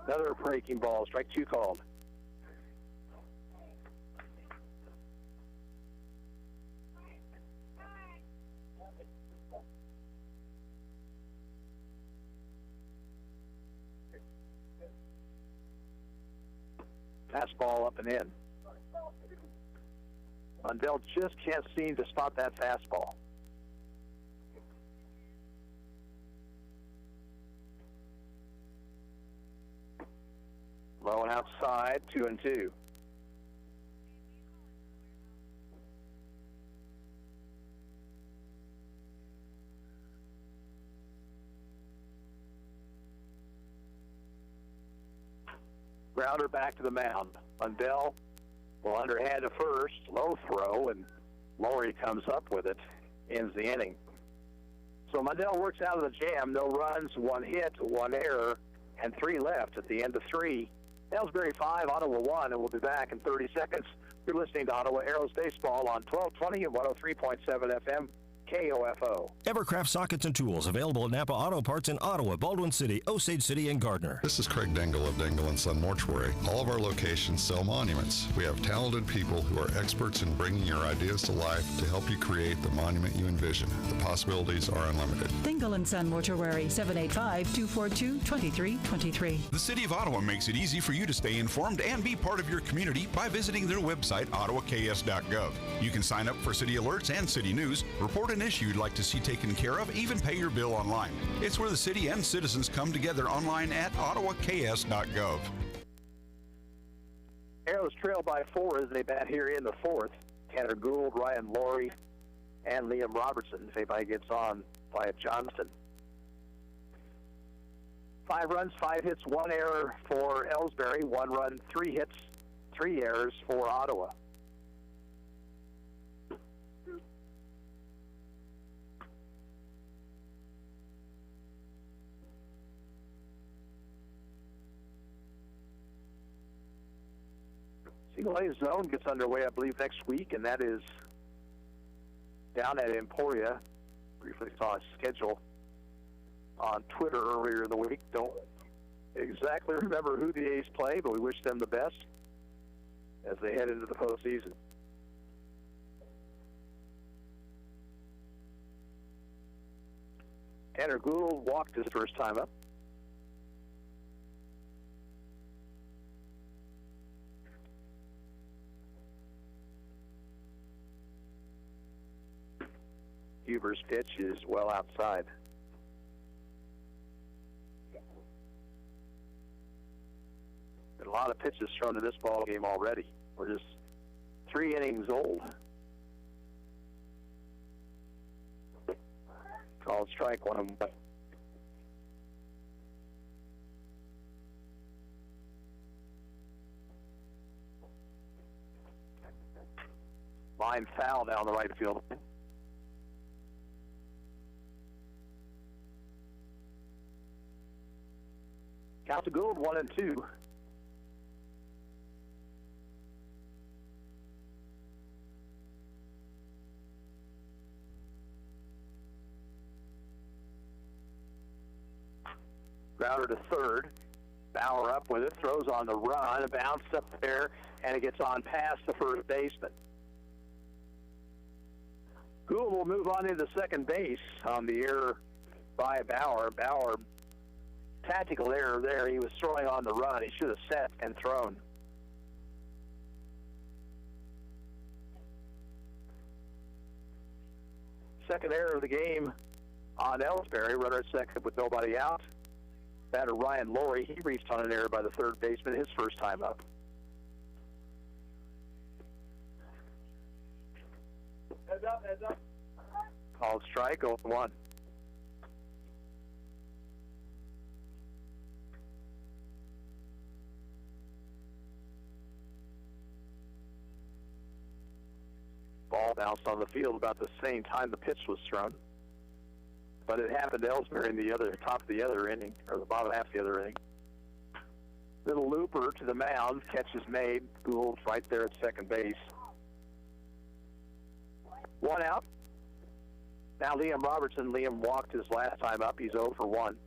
Another breaking ball, strike 2 called. Fastball up and in. Mundell just can't seem to spot that fastball. Low and outside, 2-2. Grounder back to the mound. Mundell will underhand to first, low throw, and Laurie comes up with it, ends the inning. So Mundell works out of the jam. No runs, 1 hit, 1 error, and 3 left at the end of 3. Elsberry 5, Ottawa 1, and we'll be back in 30 seconds. You're listening to Ottawa Arrows Baseball on 1220 and 103.7 FM, KOFO. Evercraft sockets and tools available at Napa Auto Parts in Ottawa, Baldwin City, Osage City, and Gardner. This is Craig Dingle of Dingle & Son Mortuary. All of our locations sell monuments. We have talented people who are experts in bringing your ideas to life to help you create the monument you envision. The possibilities are unlimited. Dingle & Son Mortuary, 785-242-2323. The City of Ottawa makes it easy for you to stay informed and be part of your community by visiting their website, ottawaks.gov. You can sign up for city alerts and city news, report an issue you'd like to see taken care of, even pay your bill online. It's where the city and citizens come together online at ottawaks.gov. Arrows trail by 4 as they bat here in the 4th. Tanner Gould, Ryan Laurie, and Liam Robertson, if anybody gets on, Wyatt Johnston. 5 runs, 5 hits, 1 error for Elsberry, 1 run, 3 hits, 3 errors for Ottawa. Single A zone gets underway, I believe, next week, and that is down at Emporia. Briefly saw a schedule on Twitter earlier in the week. Don't exactly remember who the A's play, but we wish them the best as they head into the postseason. Tanner Gould walked his first time up. Huber's pitch is well outside. Been a lot of pitches thrown in this ball game already. We're just 3 innings old. Called strike 1. Line foul down the right field. Count to Gould, 1-2. Grounder to third. Bauer up with it, throws on the run, a bounce up there, and it gets on past the first baseman. Gould will move on into second base on the error by Bauer. Bauer, tactical error there. He was throwing on the run. He should have set and thrown. Second error of the game on Elsberry. Runner at second with nobody out. Batter Ryan Laurie, he reached on an error by the third baseman his first time up. Heads up, heads up. Called strike, 0-1. Ball bounced on the field about the same time the pitch was thrown. But it happened to Elsberry in the top of the other inning, or the bottom half of the other inning. Little looper to the mound, catch is made. Gould's right there at second base. 1 out. Now Liam Robertson. Liam walked his last time up. He's 0 for 1.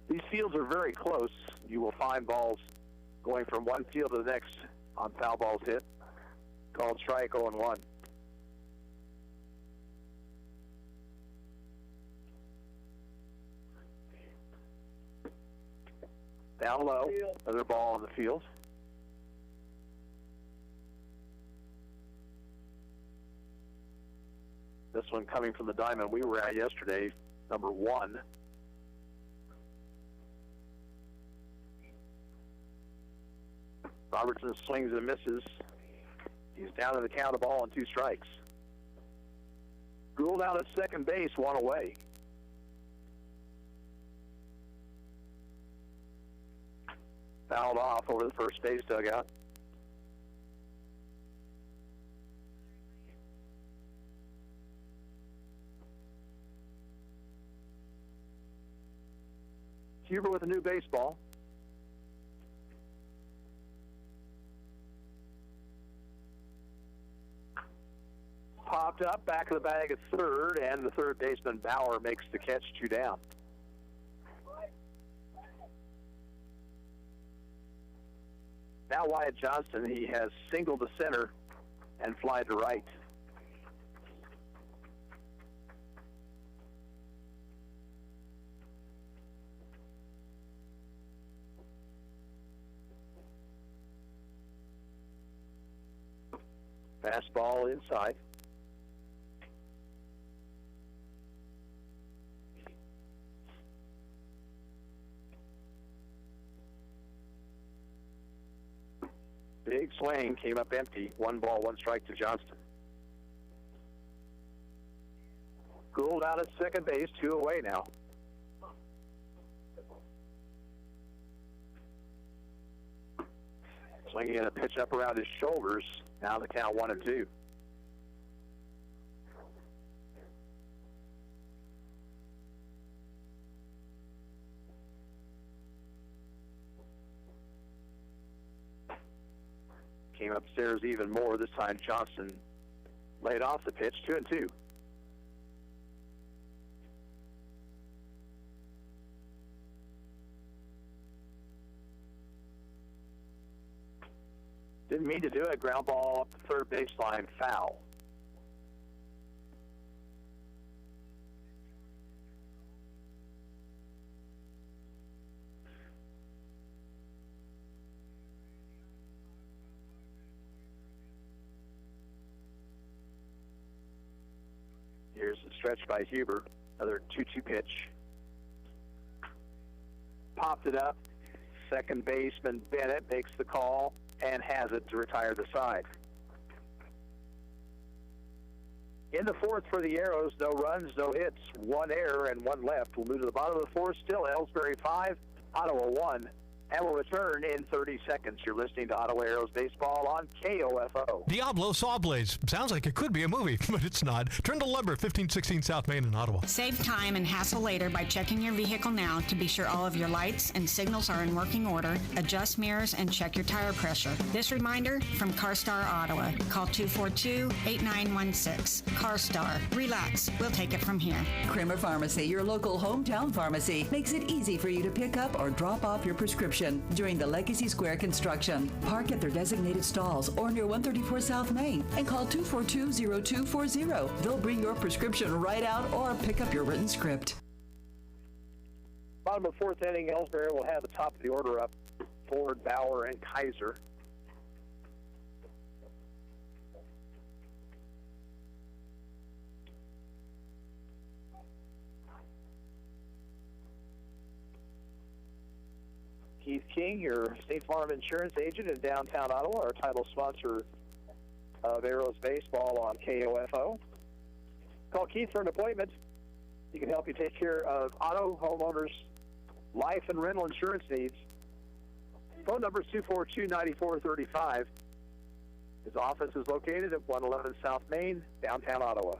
These fields are very close. You will find balls going from one field to the next on foul balls hit. Called strike, 0-1. Down low, another ball on the field. This one coming from the diamond we were at yesterday, number 1. Robertson swings and misses. He's down to the count of ball and 2 strikes. Gould out at second base, 1 away. Fouled off over the first base dugout. Huber with a new baseball. up, back of the bag at third, and the third baseman Bauer makes the catch, 2 down. Now Wyatt Johnston, he has singled to center and fly to right. Fastball inside. Big swing, came up empty. 1 ball, 1 strike to Johnston. Gould out at second base, 2 away now. Swinging in a pitch up around his shoulders. Now the count 1-2. Came upstairs even more. This time Johnston laid off the pitch, 2-2. Didn't mean to do it. Ground ball up the third baseline, foul. Here's the stretch by Huber. Another 2-2 pitch. Popped it up. Second baseman Bennett makes the call and has it to retire the side. In the fourth for the Arrows, no runs, no hits, 1 error and 1 left. We'll move to the bottom of the fourth. Still Elsberry 5, Ottawa 1. And we'll return in 30 seconds. You're listening to Ottawa Arrows Baseball on KOFO. Diablo Saw Blades. Sounds like it could be a movie, but it's not. Trindle Lumber, 1516 South Main in Ottawa. Save time and hassle later by checking your vehicle now to be sure all of your lights and signals are in working order, adjust mirrors, and check your tire pressure. This reminder from CarStar Ottawa. Call 242-8916. CarStar. Relax. We'll take it from here. Kramer Pharmacy, your local hometown pharmacy, makes it easy for you to pick up or drop off your prescription during the Legacy Square construction. Park at their designated stalls or near 134 South Main and call 242-0240. They'll bring your prescription right out or pick up your written script. Bottom of fourth inning, Elsberry will have the top of the order up. Ford, Bauer, and Kaiser. Keith King, your State Farm insurance agent in downtown Ottawa, our title sponsor of Arrows Baseball on KOFO. Call Keith for an appointment. He can help you take care of auto, homeowners, life, and rental insurance needs. Phone number is 242-9435. His office is located at 111 South Main, downtown Ottawa.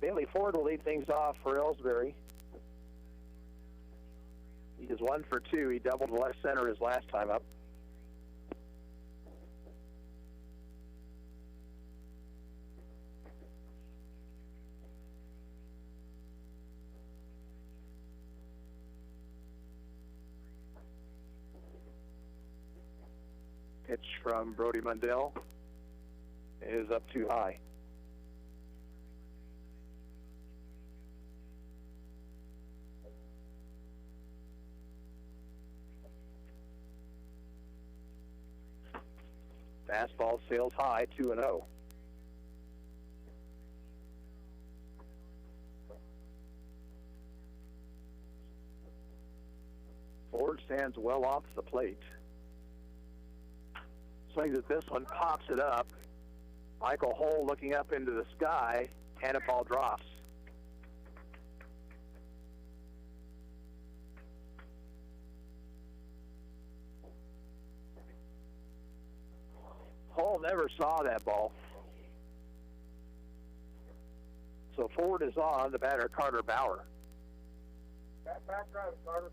Bailey Ford will lead things off for Elsberry. He is 1 for 2. He doubled the left center his last time up. Pitch from Brody Mundell is up too high. Fastball sails high, 2-0. Ford stands well off the plate. Swings at this one, pops it up. Michael Hull looking up into the sky, and a ball drops. Hull never saw that ball. So Ford is on, the batter Carter Bauer. Back drive, Carter.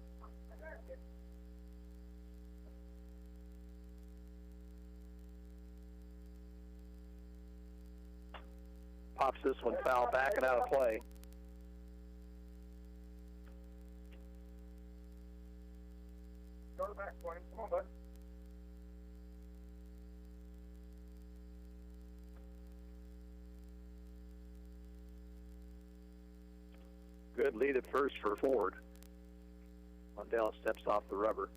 Pops this one foul back and out of play. Go to back, Dwayne. Come on, bud. Good lead at first for Ford. Lundell steps off the rubber.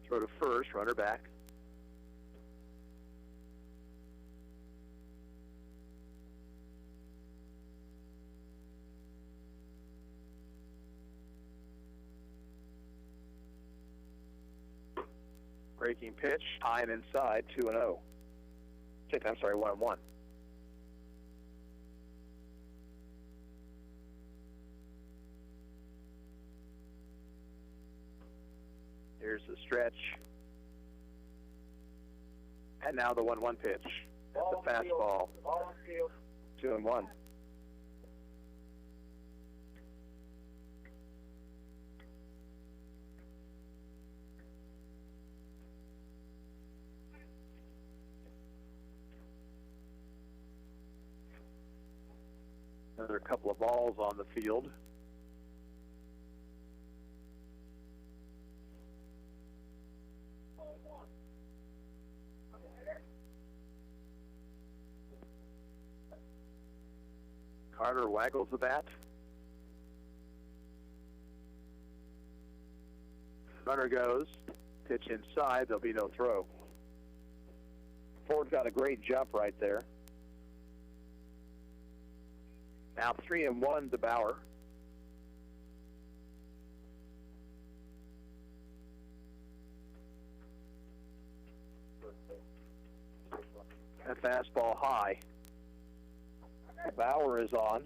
Throw to first, runner back. Breaking pitch, high and inside, 2-0. I'm sorry, 1-1. Here's the stretch. And now the 1-1 pitch. That's the fastball. 2-1. Another couple of balls on the field. Carter waggles the bat. Runner goes. Pitch inside. There'll be no throw. Ford got a great jump right there. Now 3-1 to Bauer. That fastball high. Bauer is on.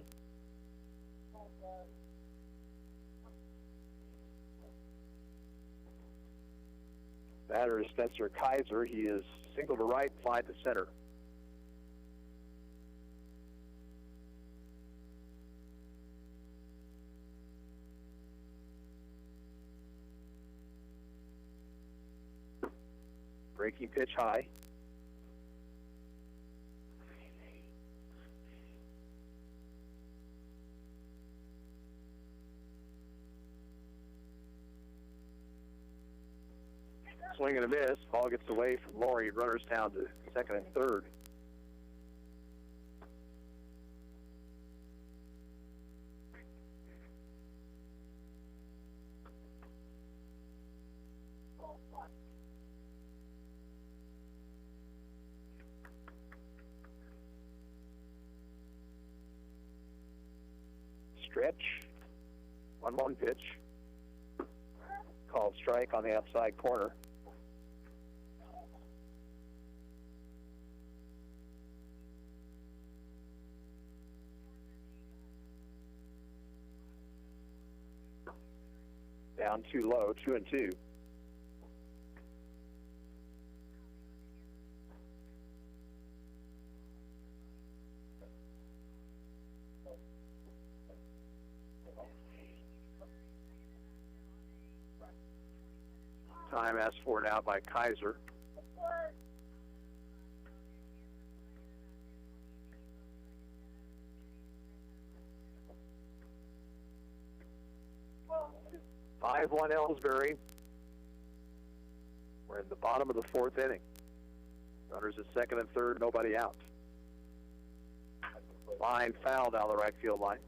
Batter is Spencer Kaiser. He is single to right, fly to center. Breaking pitch high. Swing and a miss. Ball gets away from Laurie. Runners down to second and third. Stretch. 1-1 pitch. Called strike on the outside corner. Down too low, 2-2. Time asked for now by Kaiser. Five 5-1 Elsberry. We're in the bottom of the fourth inning. Runners at second and third, nobody out. Line foul down the right field line.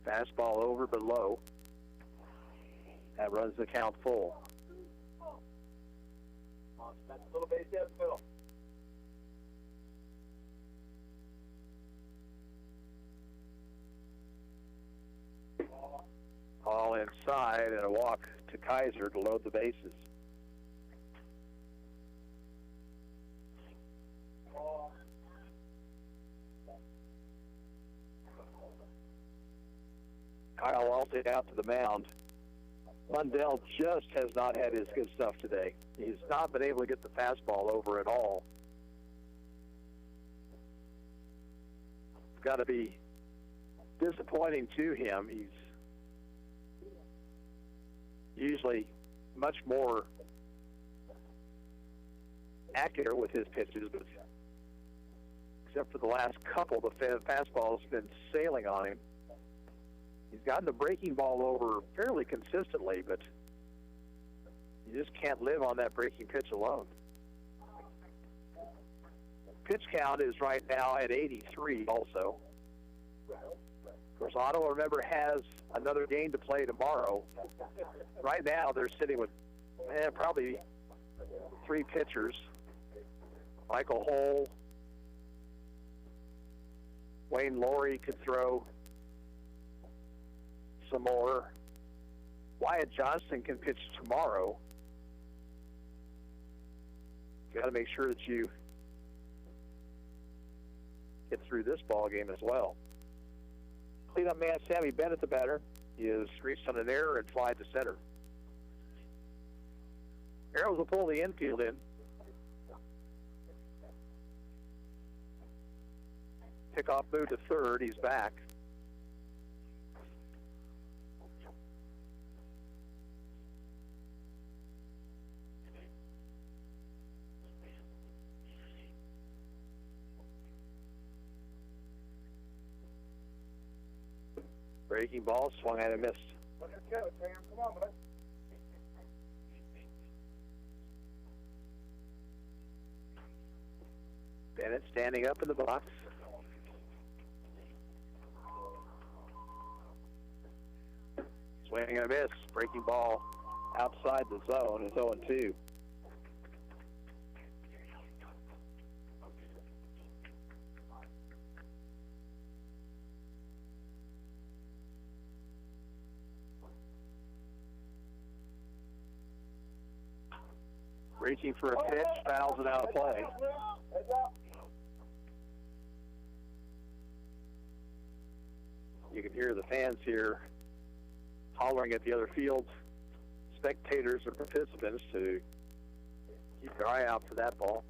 Fastball over but low. That runs the count full. That's a little base down the middle. wide and a walk to Kaiser to load the bases. Kyle Alty out to the mound. Lundell just has not had his good stuff today. He's not been able to get the fastball over at all. It's got to be disappointing to him. He's usually much more accurate with his pitches, but except for the last couple, the fastball's been sailing on him. He's gotten the breaking ball over fairly consistently, but you just can't live on that breaking pitch alone. Pitch count is right now at 83 also. Of course, Ottawa, remember, has another game to play tomorrow. Right now, they're sitting with probably 3 pitchers. Michael Hull, Wayne Laurie could throw some more. Wyatt Johnston can pitch tomorrow. You got to make sure that you get through this ball game as well. Cleanup man Sammy Bennett, the batter, is reached on an error and fly to center. Arrows will pull the infield in. Pickoff move to third. He's back. Breaking ball, swung at and missed. Let's go, Sam. Come on, bud. Bennett standing up in the box. Swing and a miss. Breaking ball outside the zone is 0-2. Reaching for a pitch, fouls it out of play. You can hear the fans here hollering at the other field spectators or participants to keep your eye out for that ball.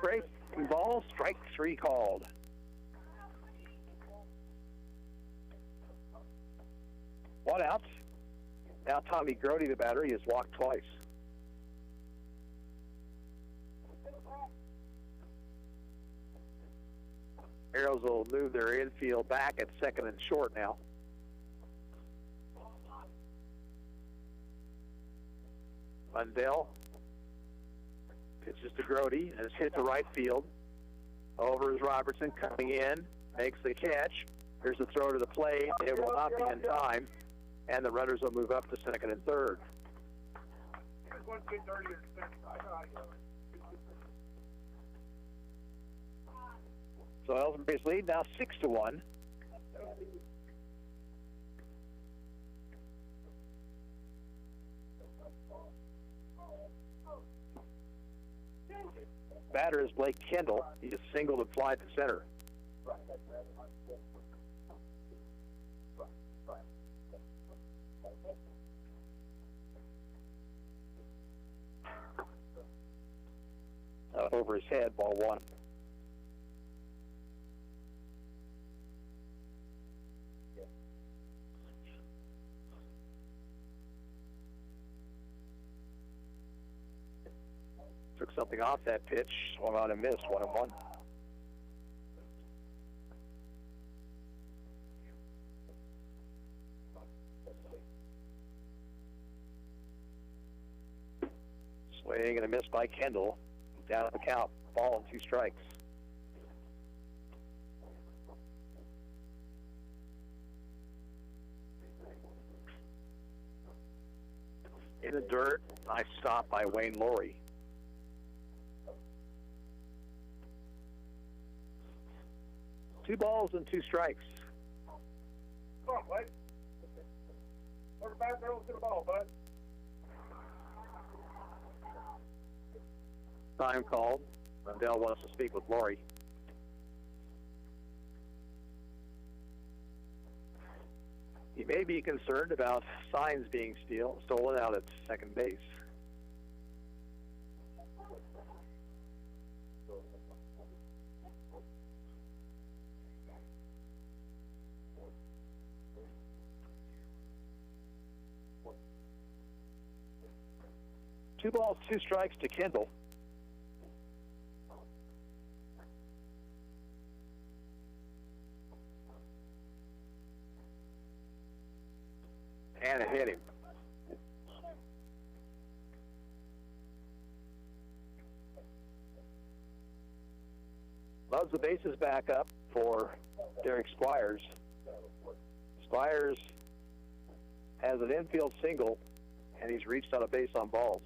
Breaking ball, strike 3 called. One out. Now Tommy Grody, the batter, has walked twice. Arrows will move their infield back at second and short now. Lundell pitches to Grody and is hit to right field. Over is Robertson coming in, makes the catch. Here's the throw to the plate. It will not be in time. And the runners will move up to second and third. So Elsberry's lead now 6-1. Batter is Blake Kendall. He just singled and fly to center. Over his head, ball 1. Took something off that pitch, swung on and missed, 1-1. Swing and a miss by Kendall. Down at the count, ball and 2 strikes. In the dirt, nice stop by Wayne Laurie. Two balls and 2 strikes. Come on, Blake. throw to the ball, bud. Time called. Mundell wants to speak with Lori. He may be concerned about signs being stolen out at second base. Two balls, two strikes to Kendall. And it hit him. Loves the bases back up for Derek Squires. Squires has an infield single, and he's reached on a base on balls.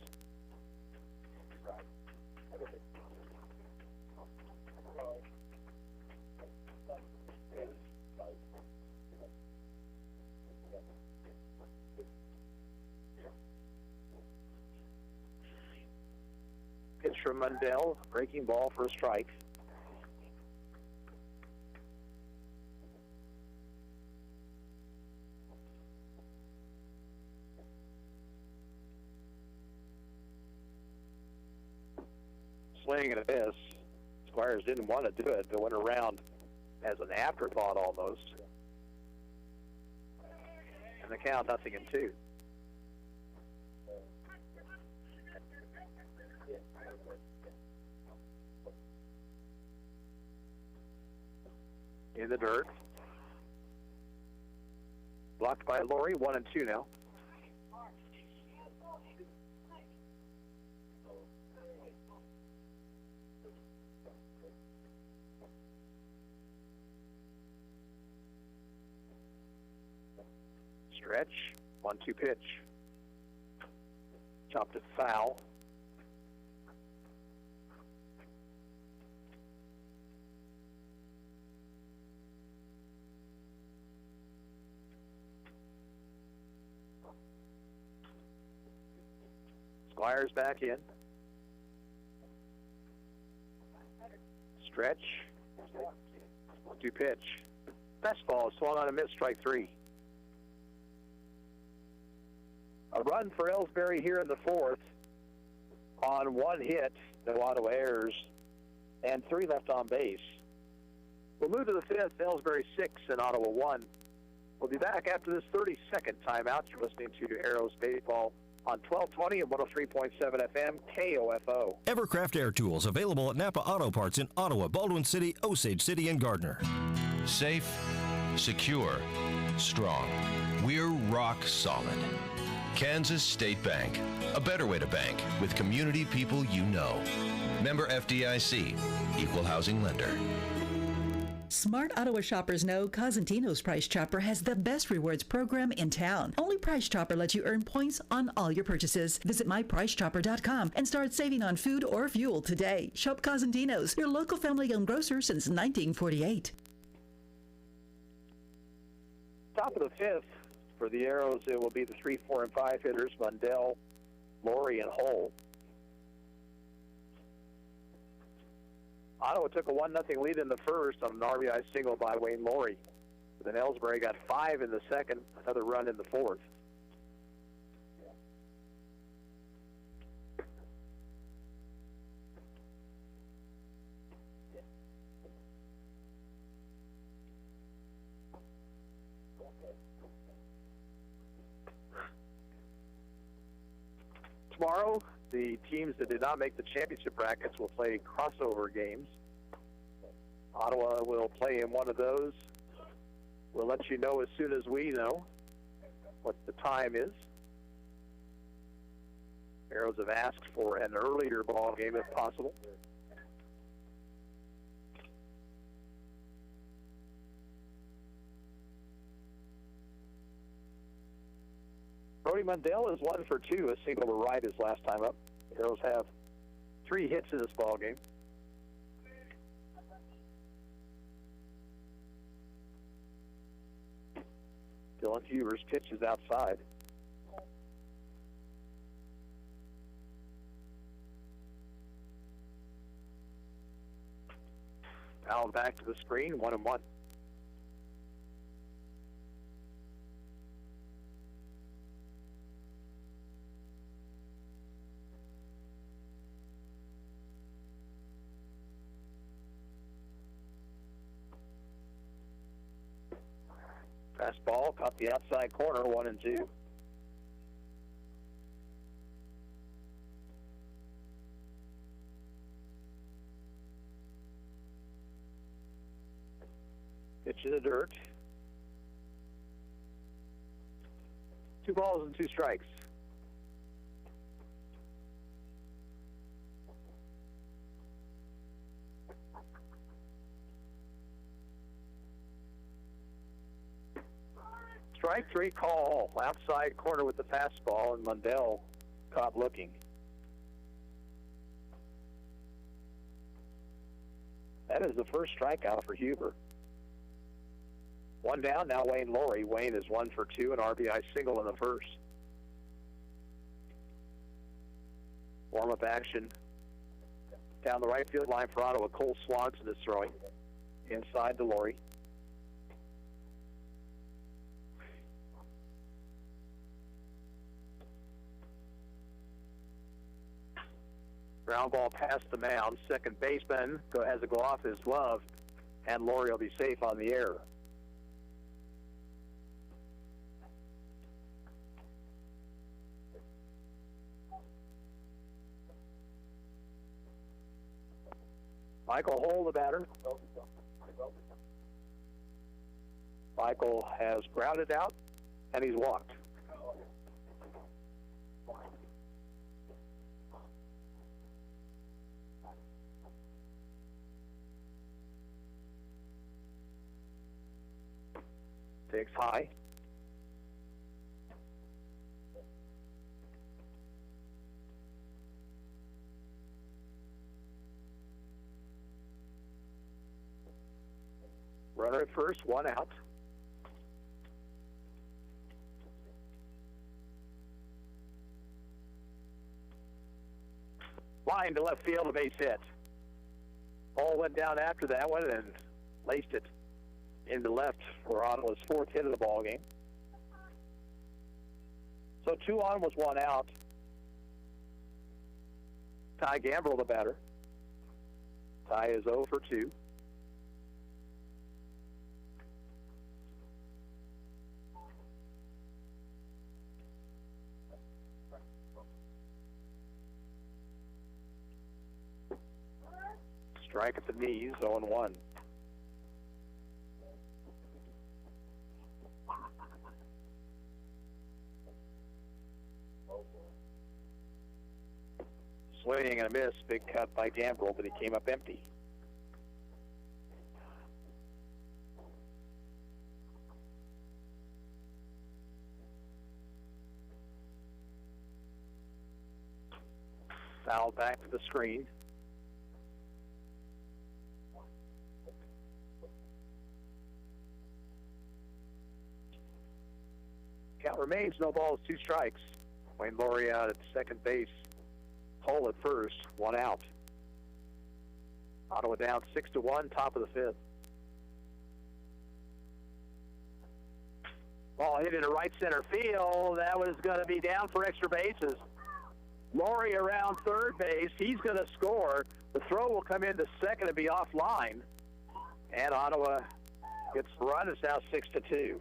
Pitch from Mundell, breaking ball for a strike. Swing and a miss. Squires didn't want to do it, but went around as an afterthought almost. And the count 0-2. In the dirt. Blocked by Lori, 1-2 now. Stretch, 1-2 pitch. Chopped it foul. Squires back in. Stretch. 1-2 pitch. Fastball swung on a miss, strike 3. A run for Elsberry here in the fourth on 1 hit, no Ottawa errors, and 3 left on base. We'll move to the fifth, Elsberry 6 and Ottawa 1. We'll be back after this 32nd timeout. You're listening to Arrows Baseball on 1220 and 103.7 FM, KOFO. Evercraft Air Tools, available at Napa Auto Parts in Ottawa, Baldwin City, Osage City, and Gardner. Safe, secure, strong. We're rock solid. Kansas State Bank, a better way to bank with community people you know. Member FDIC, equal housing lender. Smart Ottawa shoppers know Cosentino's Price Chopper has the best rewards program in town. Only Price Chopper lets you earn points on all your purchases. Visit mypricechopper.com and start saving on food or fuel today. Shop Cosentino's, your local family-owned grocer since 1948. Top of the fifth for the Arrows, it will be the 3, 4, and 5 hitters, Mundell, Lori, and Hull. Ottawa took a 1-0 lead in the first on an RBI single by Wayne Lori. Then Elsberry got 5 in the second, another run in the fourth. Tomorrow, the teams that did not make the championship brackets will play crossover games. Ottawa will play in one of those. We'll let you know as soon as we know what the time is. Arrows have asked for an earlier ball game if possible. Brody Mundell is 1 for 2, a single to right his last time up. Arrows have 3 hits in this ball game. Dylan Hubers pitches outside. Foul back to the screen, 1-1. Fastball caught the outside corner, 1-2. Pitch in the dirt. 2 balls and 2 strikes. Strike 3 call, outside corner with the fastball, and Mundell caught looking. That is the first strikeout for Huber. 1 down, now Wayne Laurie. Wayne is 1 for 2, an RBI single in the first. Warm-up action down the right field line for Ottawa. Cole Swanson is throwing inside to Laurie. Ground ball past the mound. Second baseman has to go off his glove, and Laurie will be safe on the air. Michael Hole, the batter. Michael has grounded out, and he's walked. Takes high. Runner at first, 1 out. Line to left field, a base hit. Ball went down after that one and laced it into left for Ottawa's 4th hit of the ball game. So 2 on was 1 out. Ty Gambrell, the batter. Ty is 0 for 2. Strike at the knees, 0-1. Swing and a miss, big cut by Gambrell, but he came up empty. Foul back to the screen. Count remains, no balls, 2 strikes. Wayne Laurie out at second base. Hole at first, 1 out. Ottawa down 6-1, top of the 5th. Ball hit into right center field. That was going to be down for extra bases. Laurie around third base. He's going to score. The throw will come into second and be offline. And Ottawa gets the run. It's now 6-2.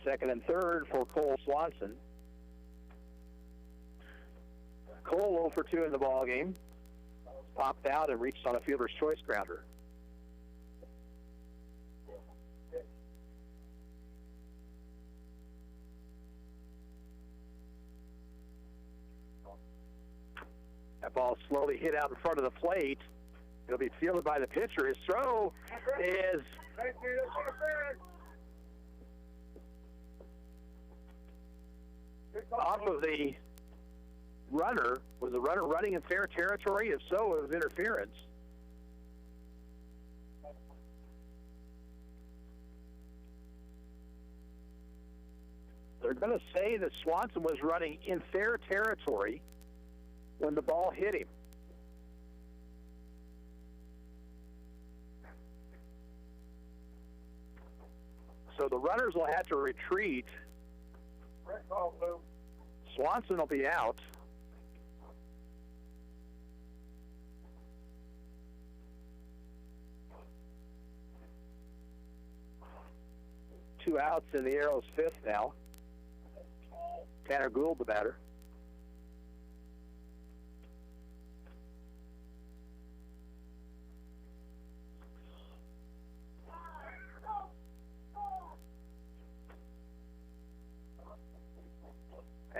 Second and third for Cole Swanson. Cole 0 for 2 in the ball game. Popped out and reached on a fielder's choice grounder. That ball slowly hit out in front of the plate. It'll be fielded by the pitcher. His throw is off of the runner. Was the runner running in fair territory? If so, it was interference. They're going to say that Swanson was running in fair territory when the ball hit him. So the runners will have to retreat. Swanson will be out. Two outs in the Arrows' fifth now. Tanner Gould, the batter.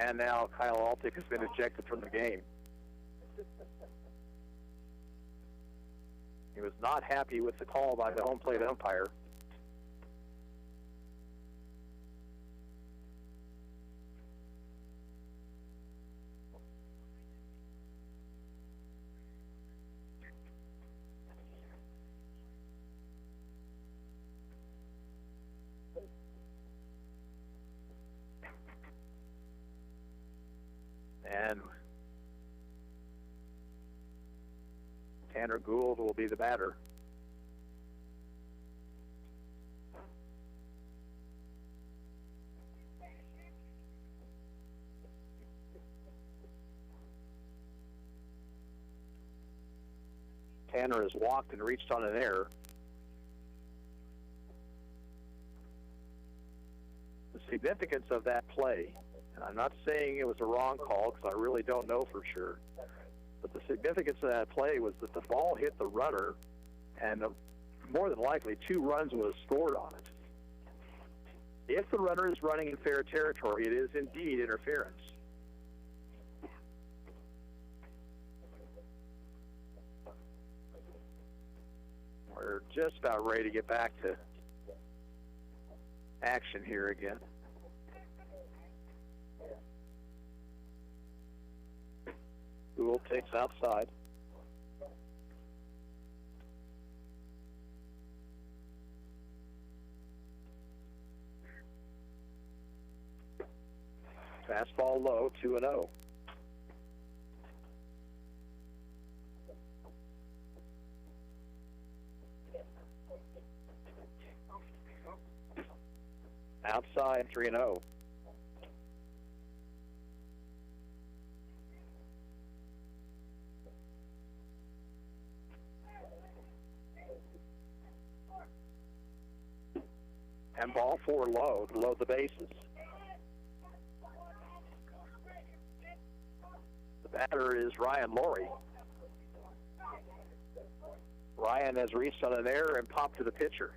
And now Kyle Altick has been ejected from the game. He was not happy with the call by the home plate umpire. And Tanner Gould will be the batter. Tanner has walked and reached on an error. The significance of that play, and I'm not saying it was a wrong call because I really don't know for sure, but the significance of that play was that the ball hit the runner, and more than likely 2 runs was scored on it. If the runner is running in fair territory, it is indeed interference. We're just about ready to get back to action here again. Gould takes outside. Fastball low, 2-0. Outside, 3-0. And ball 4 low to load the bases. The batter is Ryan Laurie. Ryan has reached on an error and popped to the pitcher.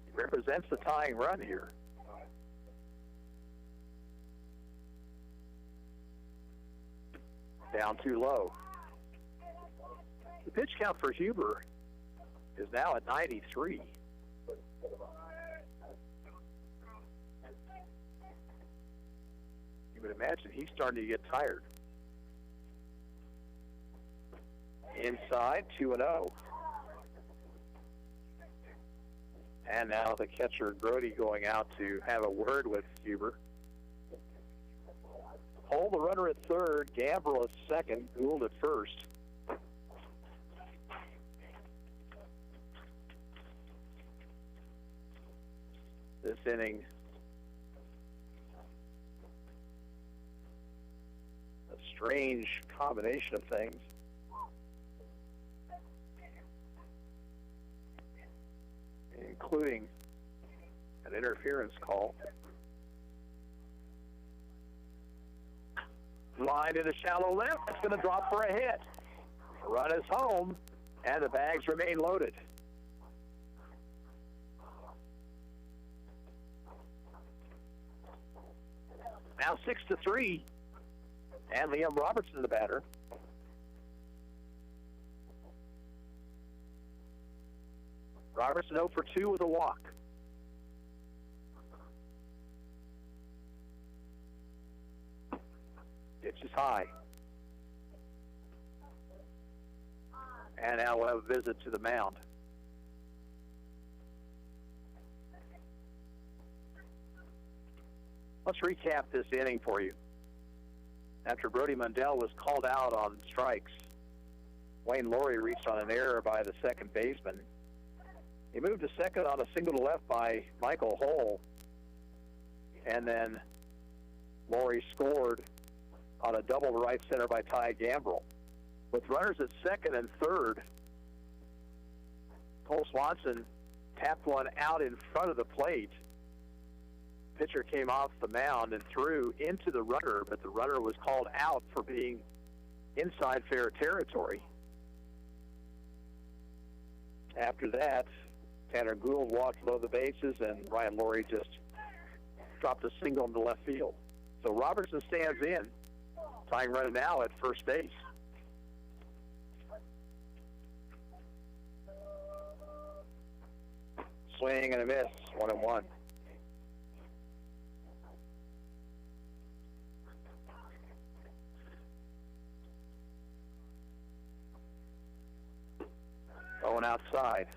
He represents the tying run here. Down too low. The pitch count for Huber is now at 93. You would imagine he's starting to get tired. Inside, 2-0. And now the catcher, Grody, going out to have a word with Huber. Hold the runner at third, Gambrell at second, Gould at first. This inning, a strange combination of things. Including an interference call. Line to the shallow left. It's going to drop for a hit. Run is home, and the bags remain loaded. Now 6-3, and Liam Robertson the batter. Robertson 0 for 2 with a walk. Pitch is high. And now we'll have a visit to the mound. Let's recap this inning for you. After Brody Mundell was called out on strikes, Wayne Laurie reached on an error by the second baseman. He moved to second on a single to left by Michael Hull, and then Laurie scored on a double to right center by Ty Gambrell. With runners at second and third, Cole Swanson tapped one out in front of the plate. Pitcher came off the mound and threw into the runner, but the runner was called out for being inside fair territory. After that, Tanner Gould walked below the bases, and Ryan Laurie just dropped a single into left field. So Robertson stands in, tying run now at first base. Swing and a miss, 1-1. Going outside.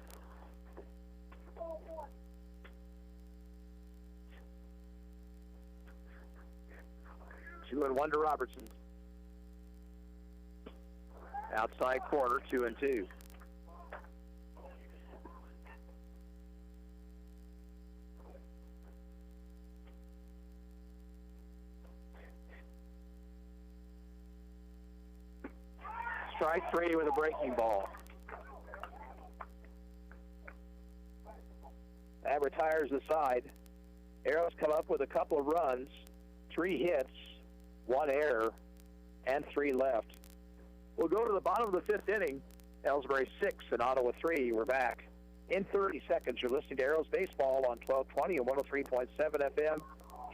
Two and one to Robertson. Outside corner, 2-2. Strike three with a breaking ball. That retires the side. Arrows come up with a couple of runs, 3 hits, 1 error, and 3 left. We'll go to the bottom of the 5th inning. Elsberry 6 and Ottawa 3. We're back in 30 seconds. You're listening to Arrows Baseball on 1220 and 103.7 FM.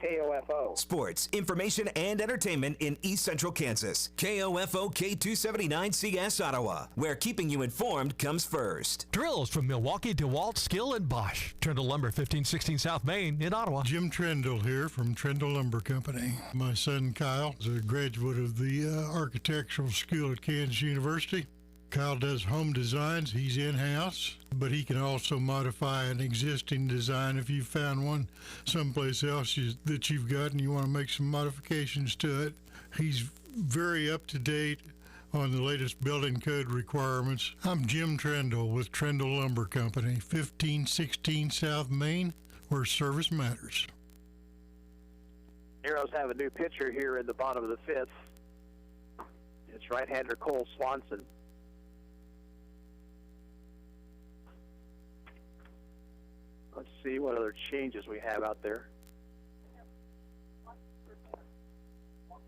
KOFO. Sports, information, and entertainment in East Central Kansas. KOFO K279CS Ottawa, where keeping you informed comes first. Drills from Milwaukee, DeWalt, Skill, and Bosch. Trendle Lumber, 1516 South Main in Ottawa. Jim Trendle here from Trendle Lumber Company. My son Kyle is a graduate of the architectural school at Kansas University. Kyle does home designs. He's in-house, but he can also modify an existing design if you found one someplace else that you've got and you want to make some modifications to it. He's very up-to-date on the latest building code requirements. I'm Jim Trendle with Trendle Lumber Company, 1516 South Main, where service matters. Arrows have a new pitcher here in the bottom of the 5th. It's right-hander Cole Swanson. Let's see what other changes we have out there.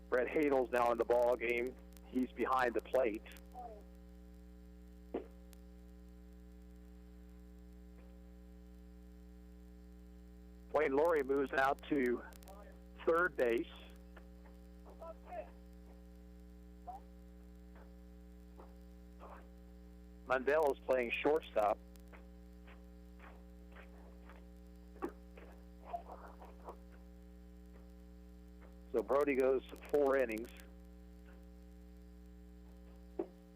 Brett Hadel's now in the ball game. He's behind the plate. Wayne Laurie moves out to third base. Mundell is playing shortstop. So Brody goes 4 innings.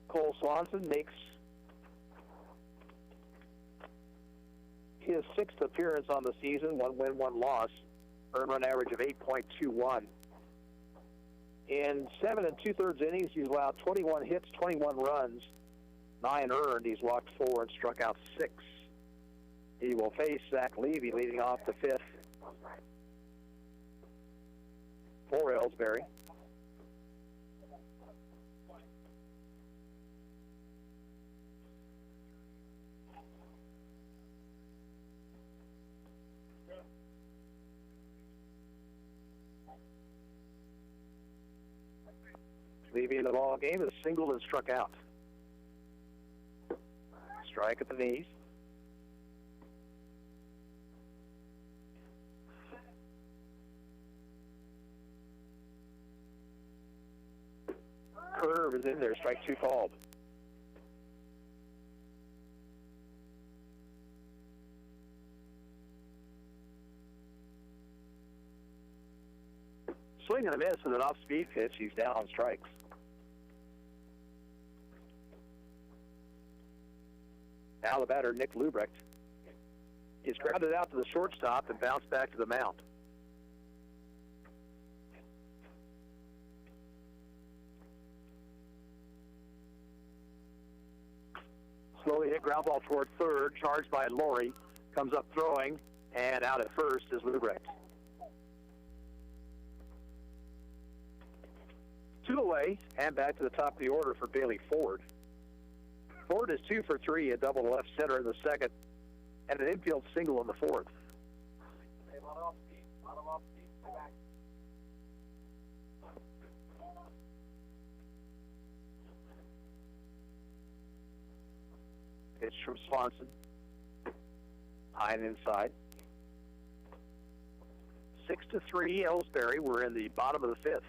Cole Swanson makes his 6th appearance on the season, 1 win, 1 loss, earned run average of 8.21. In 7 2/3 innings, he's allowed 21 hits, 21 runs, 9 earned. He's walked 4 and struck out 6. He will face Zach Levy leading off the 5th. For Elsberry. Levy in the ball game is singled and struck out. Strike at the knees. Curve is in there, strike 2 called. Swing and a miss with an off-speed pitch. He's down on strikes. Now the batter, Nick Lubrecht. He's grounded out to the shortstop and bounced back to the mound. Slowly hit ground ball toward third, charged by Lori. Comes up throwing, and out at first is Lubrecht. 2 away, and back to the top of the order for Bailey Ford. Ford is 2 for 3, a double to left center in the second, and an infield single in the fourth. Pitch from Swanson. High and inside. 6-3, Elsberry. We're in the bottom of the fifth.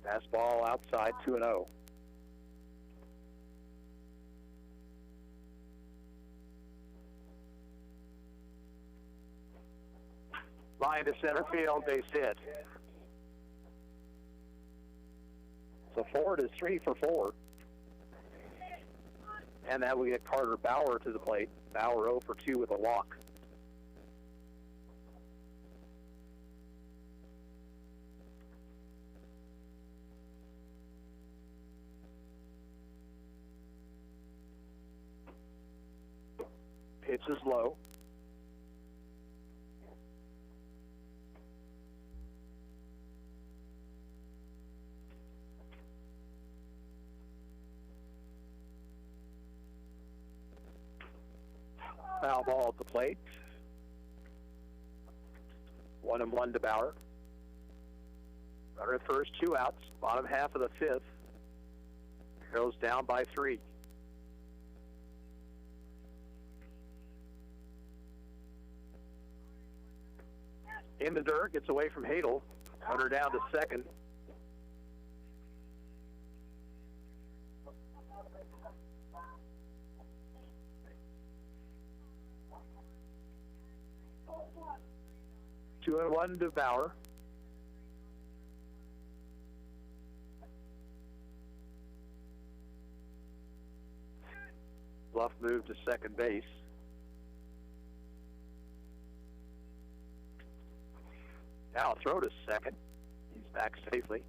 Fastball outside, 2-0. Line to center field, base hit. So Ford is 3 for 4. And now we get Carter Bauer to the plate. Bauer 0 for 2 with a walk. Pitch is low. Foul ball at the plate. 1-1 to Bauer. Runner at first, 2 outs. Bottom half of the fifth. Arrows down by 3. In the dirt, gets away from Hadel. Runner down to second. Two and 1 to Bauer. Bluff moved to second base. Now throw to second. He's back safely.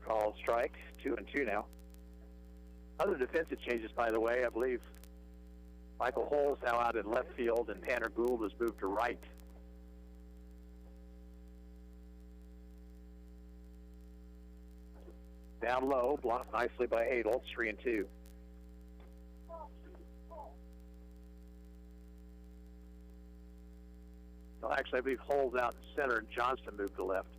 Call strike, 2-2 now. Other defensive changes, by the way, I believe Michael Hole's now out in left field and Tanner Gould has moved to right. Down low, blocked nicely by Hadel, 3-2. Well, actually, I believe Hole's out in center and Johnston moved to left.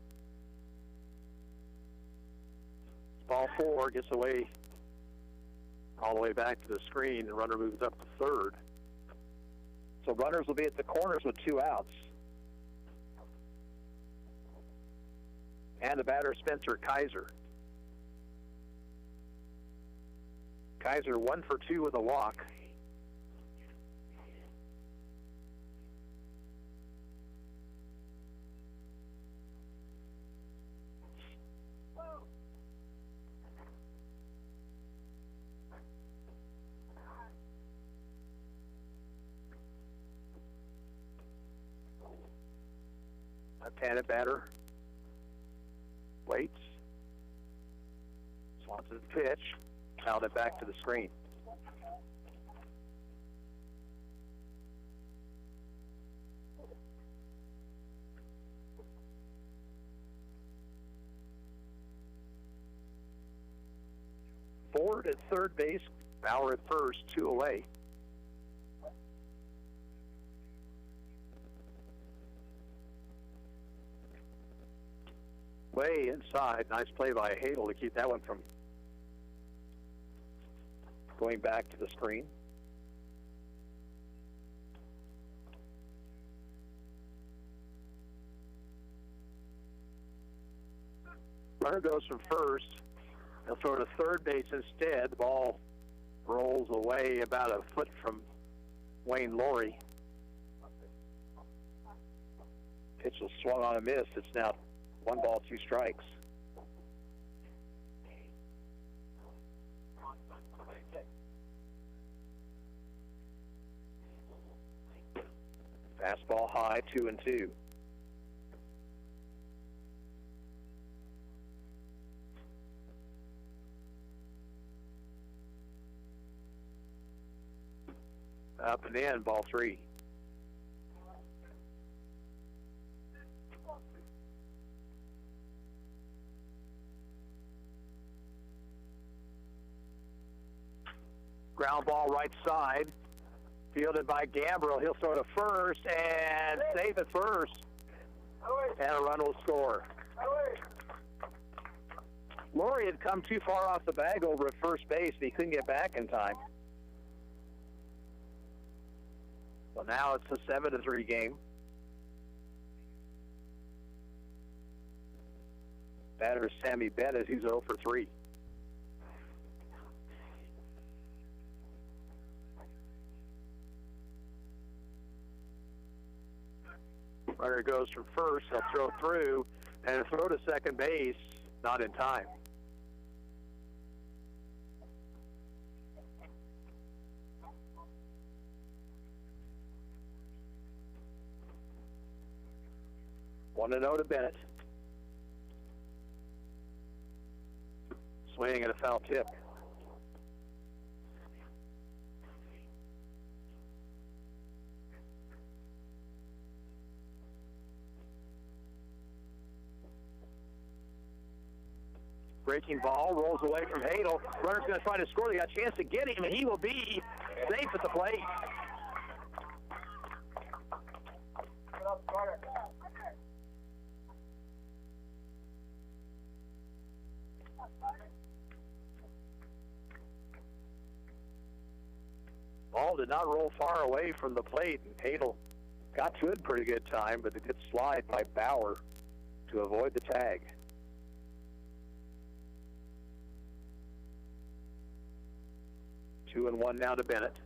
Ball 4 gets away all the way back to the screen. The runner moves up to third. So runners will be at the corners with 2 outs. And the batter, Spencer Kaiser. Kaiser 1 for 2 with a walk. Left-handed batter. Waits. Swanson's pitch. Fouled it back to the screen. Ford at third base. Bauer at first, 2 away. Way inside. Nice play by Hadel to keep that one from going back to the screen. Runner goes from first. He'll throw to third base instead. The ball rolls away about a foot from Wayne Laurie. Pitch was swung on a miss. It's now 1 ball, 2 strikes. ball high, 2-2. Up and in, ball 3. Ground ball right side, fielded by Gambrill. He'll throw to first and safe at first. And a run will score. Laurie had come too far off the bag over at first base, and he couldn't get back in time. Well, now it's a 7-3 game. Batter is Sammy Bennett, who's 0 for 3. Runner goes from first. He'll throw through and throw to second base, not in time. One to 0 to Bennett. Swing and a foul tip. Breaking ball, rolls away from Hadel. Runner's going to try to score. They got a chance to get him, and he will be safe at the plate. Ball did not roll far away from the plate, and Hadel got to it pretty good time, but a good slide by Bauer to avoid the tag. 2-1 now to Bennett.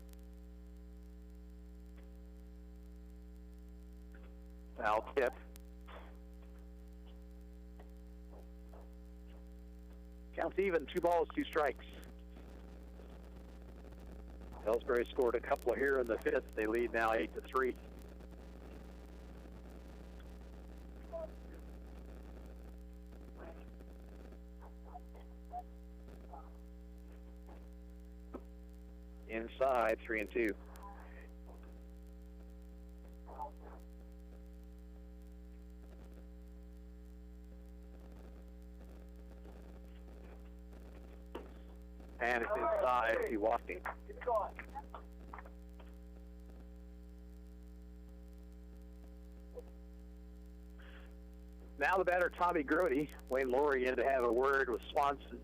Foul tip. Counts even, 2 balls, 2 strikes. Elsberry scored a couple here in the 5th. They lead now 8-3. Inside, 3-2. And it's inside. He walked it. Now the batter, Tommy Grody. Wayne Laurie in to have a word with Swanson.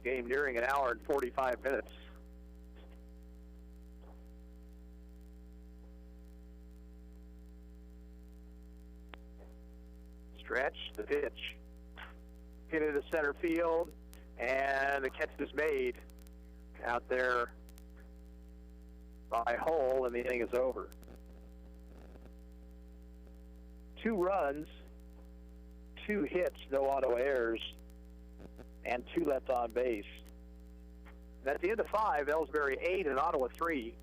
Game nearing an hour and 45 minutes. Stretch, the pitch. Hit into center field, and the catch is made out there by Hull, and the inning is over. 2 runs, 2 hits, no auto errors, and 2 left on base. And at the end of 5, Elsberry 8 and Ottawa 3.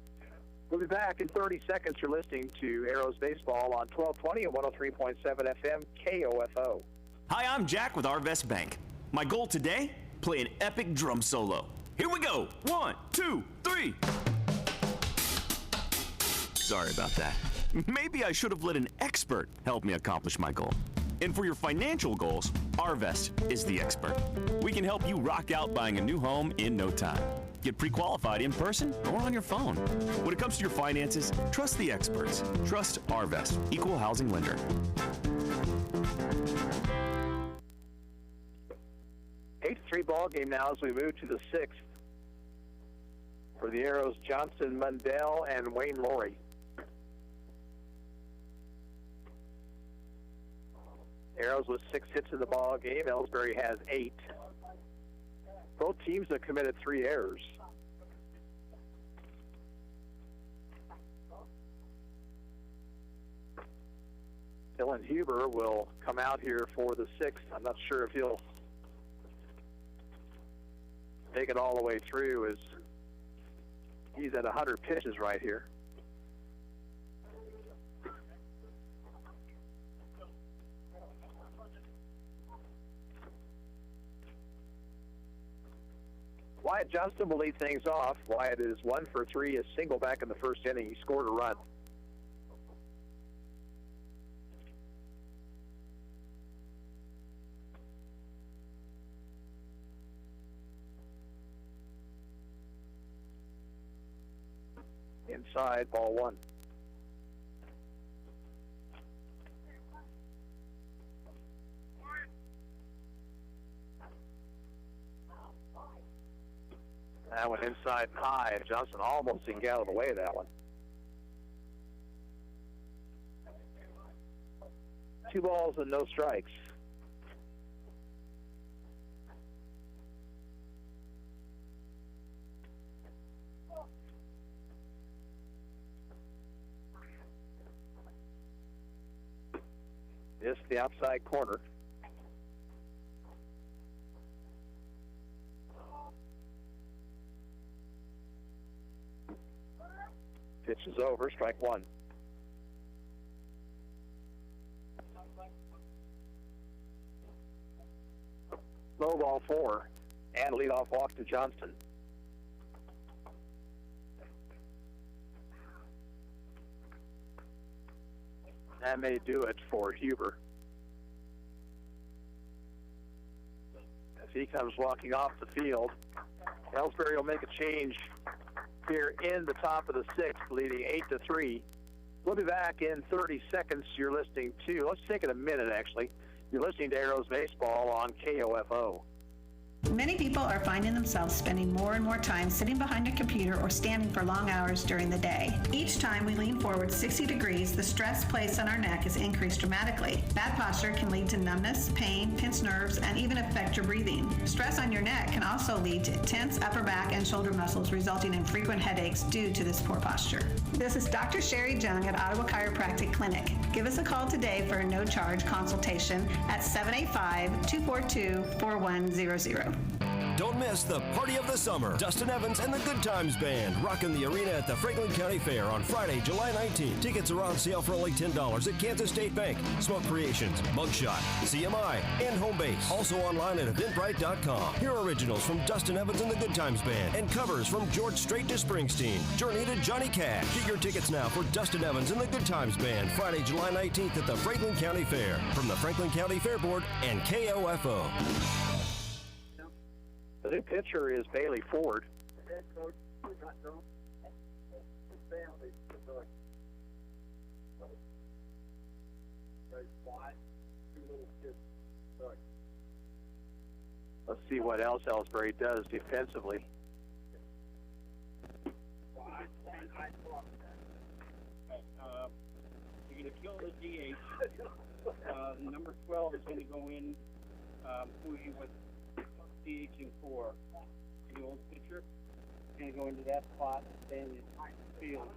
We'll be back in 30 seconds. You're listening to Arrows Baseball on 1220 and 103.7 FM KOFO. Hi, I'm Jack with Arvest Bank. My goal today, play an epic drum solo. Here we go. 1, 2, 3. Sorry about that. Maybe I should have let an expert help me accomplish my goal. And for your financial goals, Arvest is the expert. We can help you rock out buying a new home in no time. Get pre-qualified in person or on your phone. When it comes to your finances, trust the experts. Trust Arvest, Equal Housing Lender. Eight-3 ball game now as we move to the 6th. For the Arrows, Johnson, Mundell, and Wayne Laurie. Arrows with 6 hits in the ball game. Elsberry has 8. Both teams have committed 3 errors. Dylan Huber will come out here for the 6th. I'm not sure if he'll make it all the way through, as he's at 100 pitches right here. Wyatt Johnston will lead things off. Wyatt is 1 for 3, a single back in the first inning. He scored a run. Inside, ball 1. That one inside and high. Johnson almost didn't get out of the way of that one. 2 balls and no strikes. Missed the outside corner. Pitch is over, strike 1. Low ball 4, and leadoff walk to Johnston. That may do it for Huber. As he comes walking off the field, Elsberry will make a change here in the top of the 6th, leading 8-3. We'll be back in 30 seconds. You're listening to, let's take it a minute actually. You're listening to Arrows Baseball on KOFO. Many people are finding themselves spending more and more time sitting behind a computer or standing for long hours during the day. Each time we lean forward 60 degrees, the stress placed on our neck is increased dramatically. Bad posture can lead to numbness, pain, tense nerves, and even affect your breathing. Stress on your neck can also lead to tense upper back and shoulder muscles, resulting in frequent headaches due to this poor posture. This is Dr. Sherry Jung at Ottawa Chiropractic Clinic. Give us a call today for a no-charge consultation at 785-242-4100. Don't miss the party of the summer. Dustin Evans and the Good Times Band rocking the arena at the Franklin County Fair on Friday, July 19th. Tickets are on sale for only $10 at Kansas State Bank, Smoke Creations, Mugshot, CMI, and Homebase. Also online at Eventbrite.com. Hear originals from Dustin Evans and the Good Times Band and covers from George Strait to Springsteen, Journey to Johnny Cash. Get your tickets now for Dustin Evans and the Good Times Band Friday, July 19th at the Franklin County Fair. From the Franklin County Fair Board and KOFO. The new pitcher is Bailey Ford. Let's see what else Elsberry does defensively. You're going to kill the DH. Number 12 is going to go in, Fuji with DH 4. The old pitcher is going to go into that spot and stay in the field.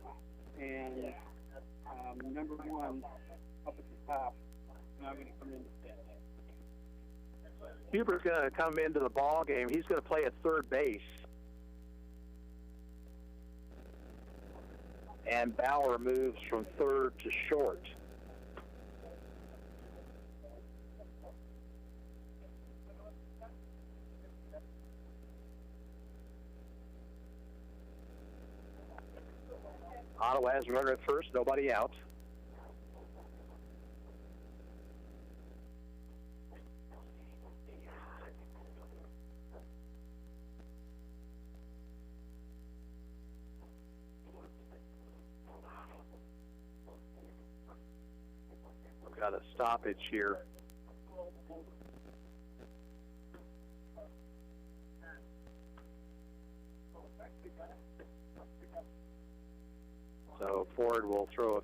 And number 1 up at the top, now going to come into set. Huber's going to come into the ball game. He's going to play at third base. And Bauer moves from third to short. Ottawa has a runner at first, nobody out. We've got a stoppage here. So Ford will throw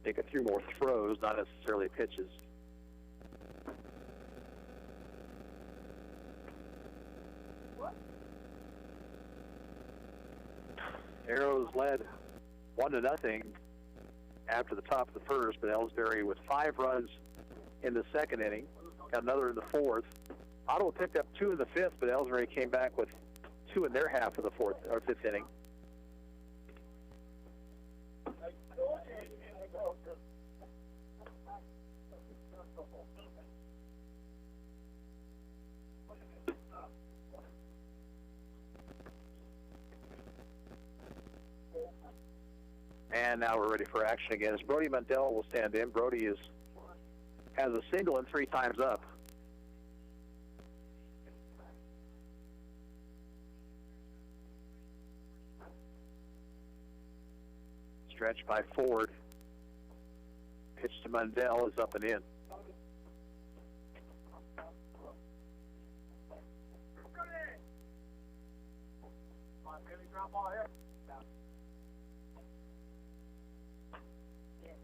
make a few more throws, not necessarily pitches. Arrows led 1-0 after the top of the first, but Elsberry with 5 runs in the second inning, got another in the fourth. Ottawa picked up 2 in the fifth, but Elsberry came back with 2 in their half of the fourth or fifth inning. And now we're ready for action again. As Brody Mundell will stand in. Brody has a single and 3 times up. Stretch by Ford. Pitch to Mundell is up and in.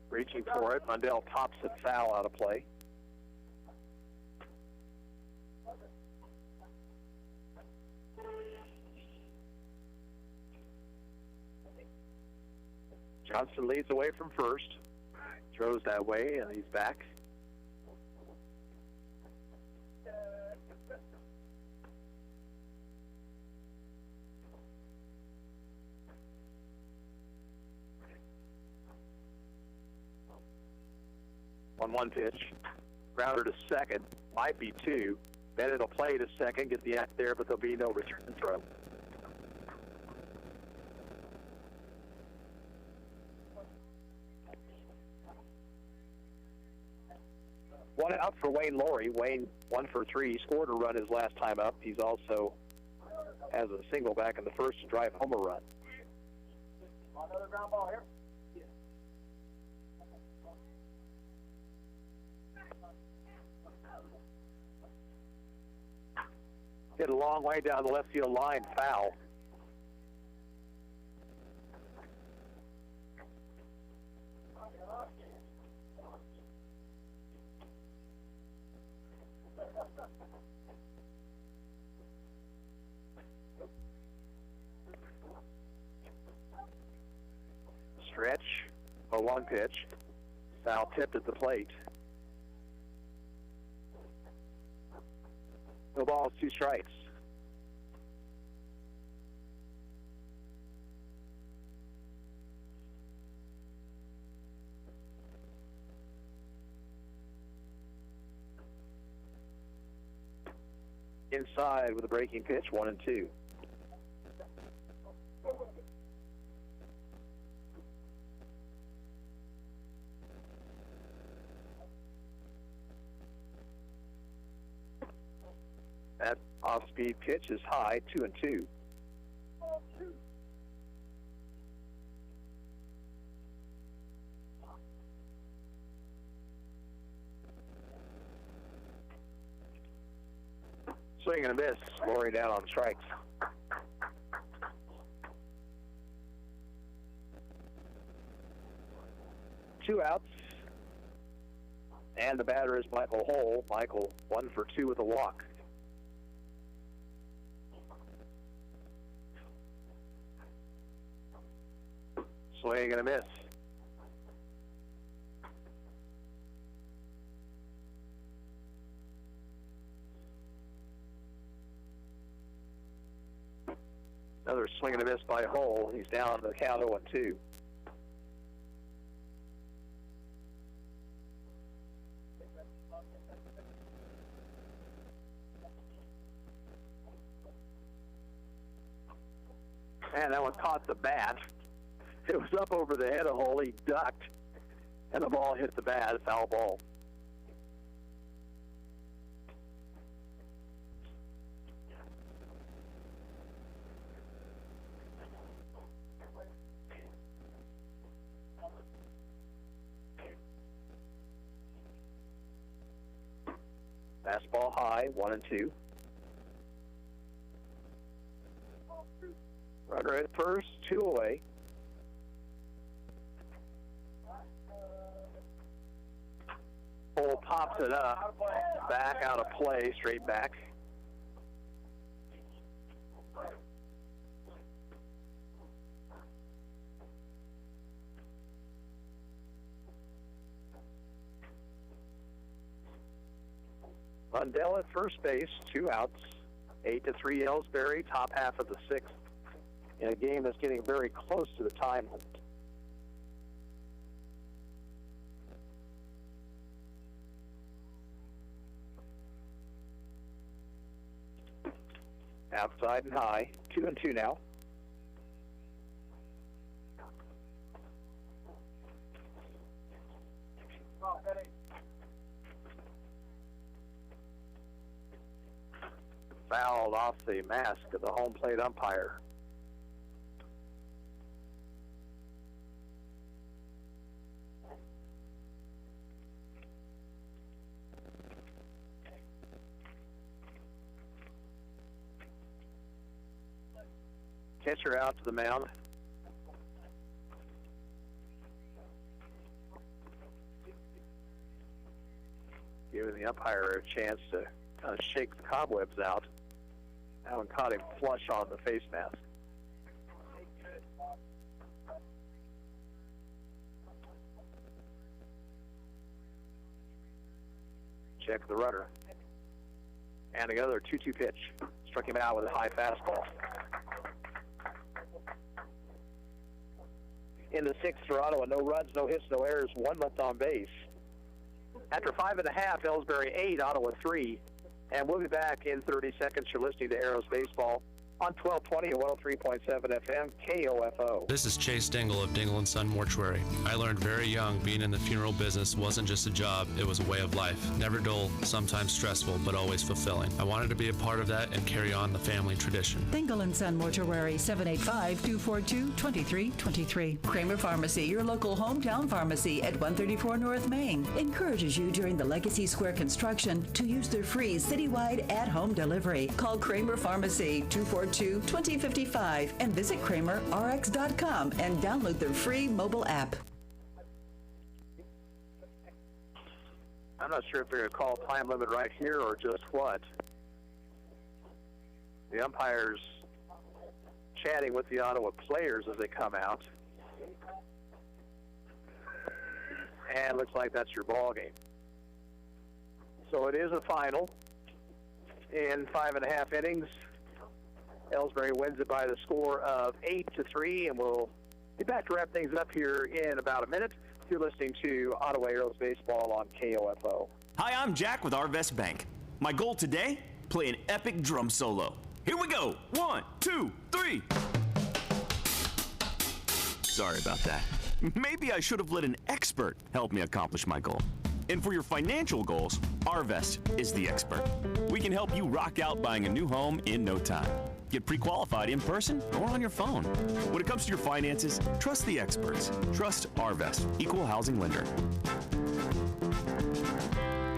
Reaching for it. Mundell pops it foul out of play. Johnson leads away from first. Throws that way, and he's back. One pitch. Grounder to second. Might be 2. Bennett will play to second, get the act there, but there'll be no return throw. One out for Wayne Laurie. Wayne 1 for 3. He scored a run his last time up. He's also has a single back in the first to drive home a run. Another ground ball here. Hit a long way down the left field line, foul. Stretch, a long pitch, foul tipped at the plate. No balls, 2 strikes. Inside with a breaking pitch, 1-2. That off-speed pitch is high, 2-2. Swing and a miss. Laurie down on strikes. Two outs. And the batter is Michael Hull. Michael 1 for 2 with a walk. Swing and a miss. Another swing and a miss by Hull. He's down the count 0-2. And that one caught the bat. It was up over the head of Hull. He ducked, and the ball hit the bat. Foul ball. Fastball high, 1-2. Runner at first, 2 away. Bull pops it up, back out of play, straight back. Lundell at first base, 2 outs. 8-3 Elsberry, top half of the 6th, in a game that's getting very close to the time limit. Outside and high, 2-2 now. Fouled off the mask of the home plate umpire. Catcher out to the mound. Giving the umpire a chance to kind of shake the cobwebs out. Allen caught him flush on the face mask. Check the runner. And another 2-2 pitch. Struck him out with a high fastball. In the 6th for Ottawa, no runs, no hits, no errors, 1 left on base. After 5.5, Elsberry 8, Ottawa 3. And we'll be back in 30 seconds. You're listening to Arrows Baseball on 1220 and 103.7 FM, KOFO. This is Chase Dingle of Dingle & Son Mortuary. I learned very young being in the funeral business wasn't just a job, it was a way of life. Never dull, sometimes stressful, but always fulfilling. I wanted to be a part of that and carry on the family tradition. Dingle & Son Mortuary, 785-242-2323. Kramer Pharmacy, your local hometown pharmacy at 134 North Main, encourages you during the Legacy Square construction to use their free citywide at-home delivery. Call Kramer Pharmacy, 242-2055, and visit KramerRx.com and download their free mobile app. I'm not sure if they're going to call time limit right here or just what. The umpires chatting with the Ottawa players as they come out. And looks like that's your ball game. So it is a final in 5.5 innings. Ellsbury wins it by the score of 8-3, and we'll be back to wrap things up here in about a minute. You're listening to Ottawa Arrows Baseball on KOFO. Hi, I'm Jack with Arvest Bank. My goal today, play an epic drum solo. Here we go. 1, 2, 3. Sorry about that. Maybe I should have let an expert help me accomplish my goal. And for your financial goals, Arvest is the expert. We can help you rock out buying a new home in no time. Get pre-qualified in person or on your phone. When it comes to your finances, trust the experts. Trust Arvest, Equal Housing Lender.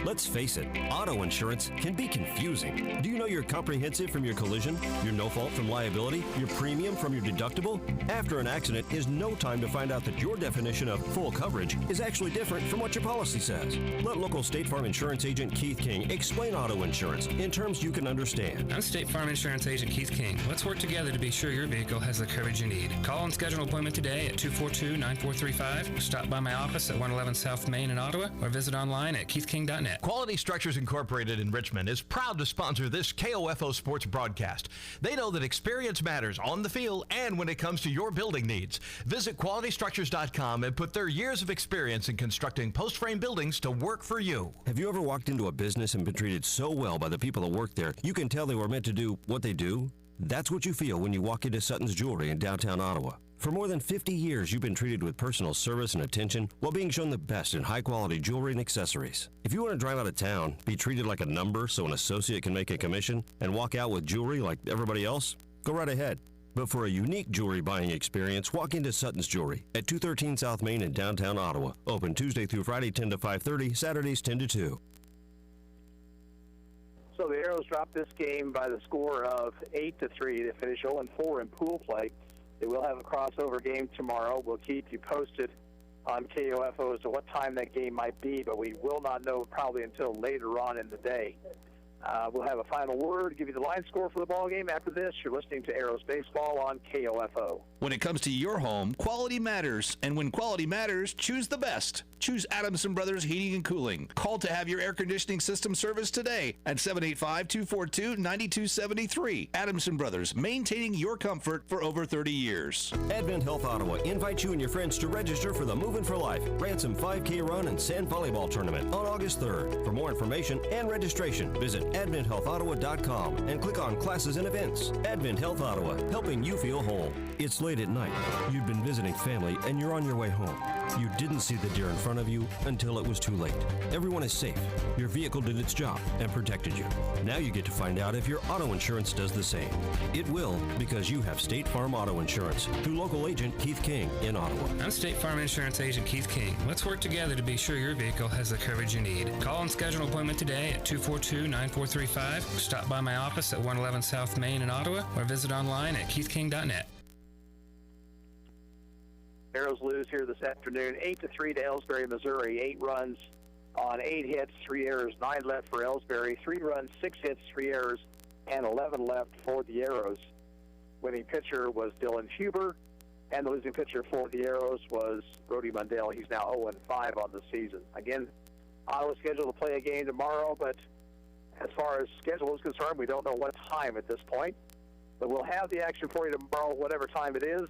Let's face it, auto insurance can be confusing. Do you know your comprehensive from your collision, your no fault from liability, your premium from your deductible? After an accident is no time to find out that your definition of full coverage is actually different from what your policy says. Let local State Farm Insurance Agent Keith King explain auto insurance in terms you can understand. I'm State Farm Insurance Agent Keith King. Let's work together to be sure your vehicle has the coverage you need. Call and schedule an appointment today at 242-9435. Stop by my office at 111 South Main in Ottawa or visit online at keithking.net. Quality Structures Incorporated in Richmond is proud to sponsor this KOFO sports broadcast. They know that experience matters on the field and when it comes to your building needs. Visit qualitystructures.com and put their years of experience in constructing post-frame buildings to work for you. Have you ever walked into a business and been treated so well by the people that work there, you can tell they were meant to do what they do? That's what you feel when you walk into Sutton's Jewelry in downtown Ottawa. For more than 50 years, you've been treated with personal service and attention while being shown the best in high-quality jewelry and accessories. If you want to drive out of town, be treated like a number so an associate can make a commission, and walk out with jewelry like everybody else, go right ahead. But for a unique jewelry buying experience, walk into Sutton's Jewelry at 213 South Main in downtown Ottawa. Open Tuesday through Friday 10 to 5:30, Saturdays 10 to 2. So the Arrows dropped this game by the score of 8-3 to finish 0-4 in pool play. They will have a crossover game tomorrow. We'll keep you posted on KOFO as to what time that game might be, but we will not know probably until later on in the day. We'll have a final word, give you the line score for the ball game. After this, you're listening to Arrows Baseball on KOFO. When it comes to your home, quality matters. And when quality matters, choose the best. choose Adamson Brothers Heating and Cooling. Call to have your air conditioning system serviced today at 785-242-9273. Adamson Brothers, maintaining your comfort for over 30 years. Advent Health Ottawa invites you and your friends to register for the Moving for Life Ransom 5K Run and Sand Volleyball Tournament on August 3rd. For more information and registration, visit adventhealthottawa.com and click on Classes and Events. Advent Health Ottawa, helping you feel whole. It's late at night. You've been visiting family and you're on your way home. You didn't see the deer in front of you until it was too late. Everyone is safe. Your vehicle did its job and protected you. Now you get to find out if your auto insurance does the same. It will, because you have State Farm Auto Insurance through local agent Keith King in Ottawa. I'm State Farm Insurance Agent Keith King. Let's work together to be sure your vehicle has the coverage you need. Call and schedule an appointment today at 242-9435. Stop by my office at 111 South Main in Ottawa or visit online at keithking.net. Arrows lose here this afternoon, 8-3 to Elsberry, Missouri. 8 runs on 8 hits, 3 errors, 9 left for Elsberry. 3 runs, 6 hits, 3 errors, and 11 left for the Arrows. Winning pitcher was Dylan Huber, and the losing pitcher for the Arrows was Brody Mundell. He's now 0-5 on the season. Again, Ottawa's scheduled to play a game tomorrow, but as far as schedule is concerned, we don't know what time at this point. But we'll have the action for you tomorrow, whatever time it is,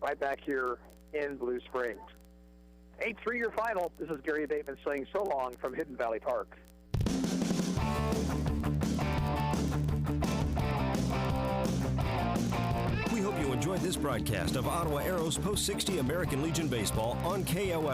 right back here in Blue Springs. 8-3 your final. This is Gary Bateman saying so long from Hidden Valley Park. We hope you enjoyed this broadcast of Ottawa Arrows Post 60 American Legion Baseball on KOFO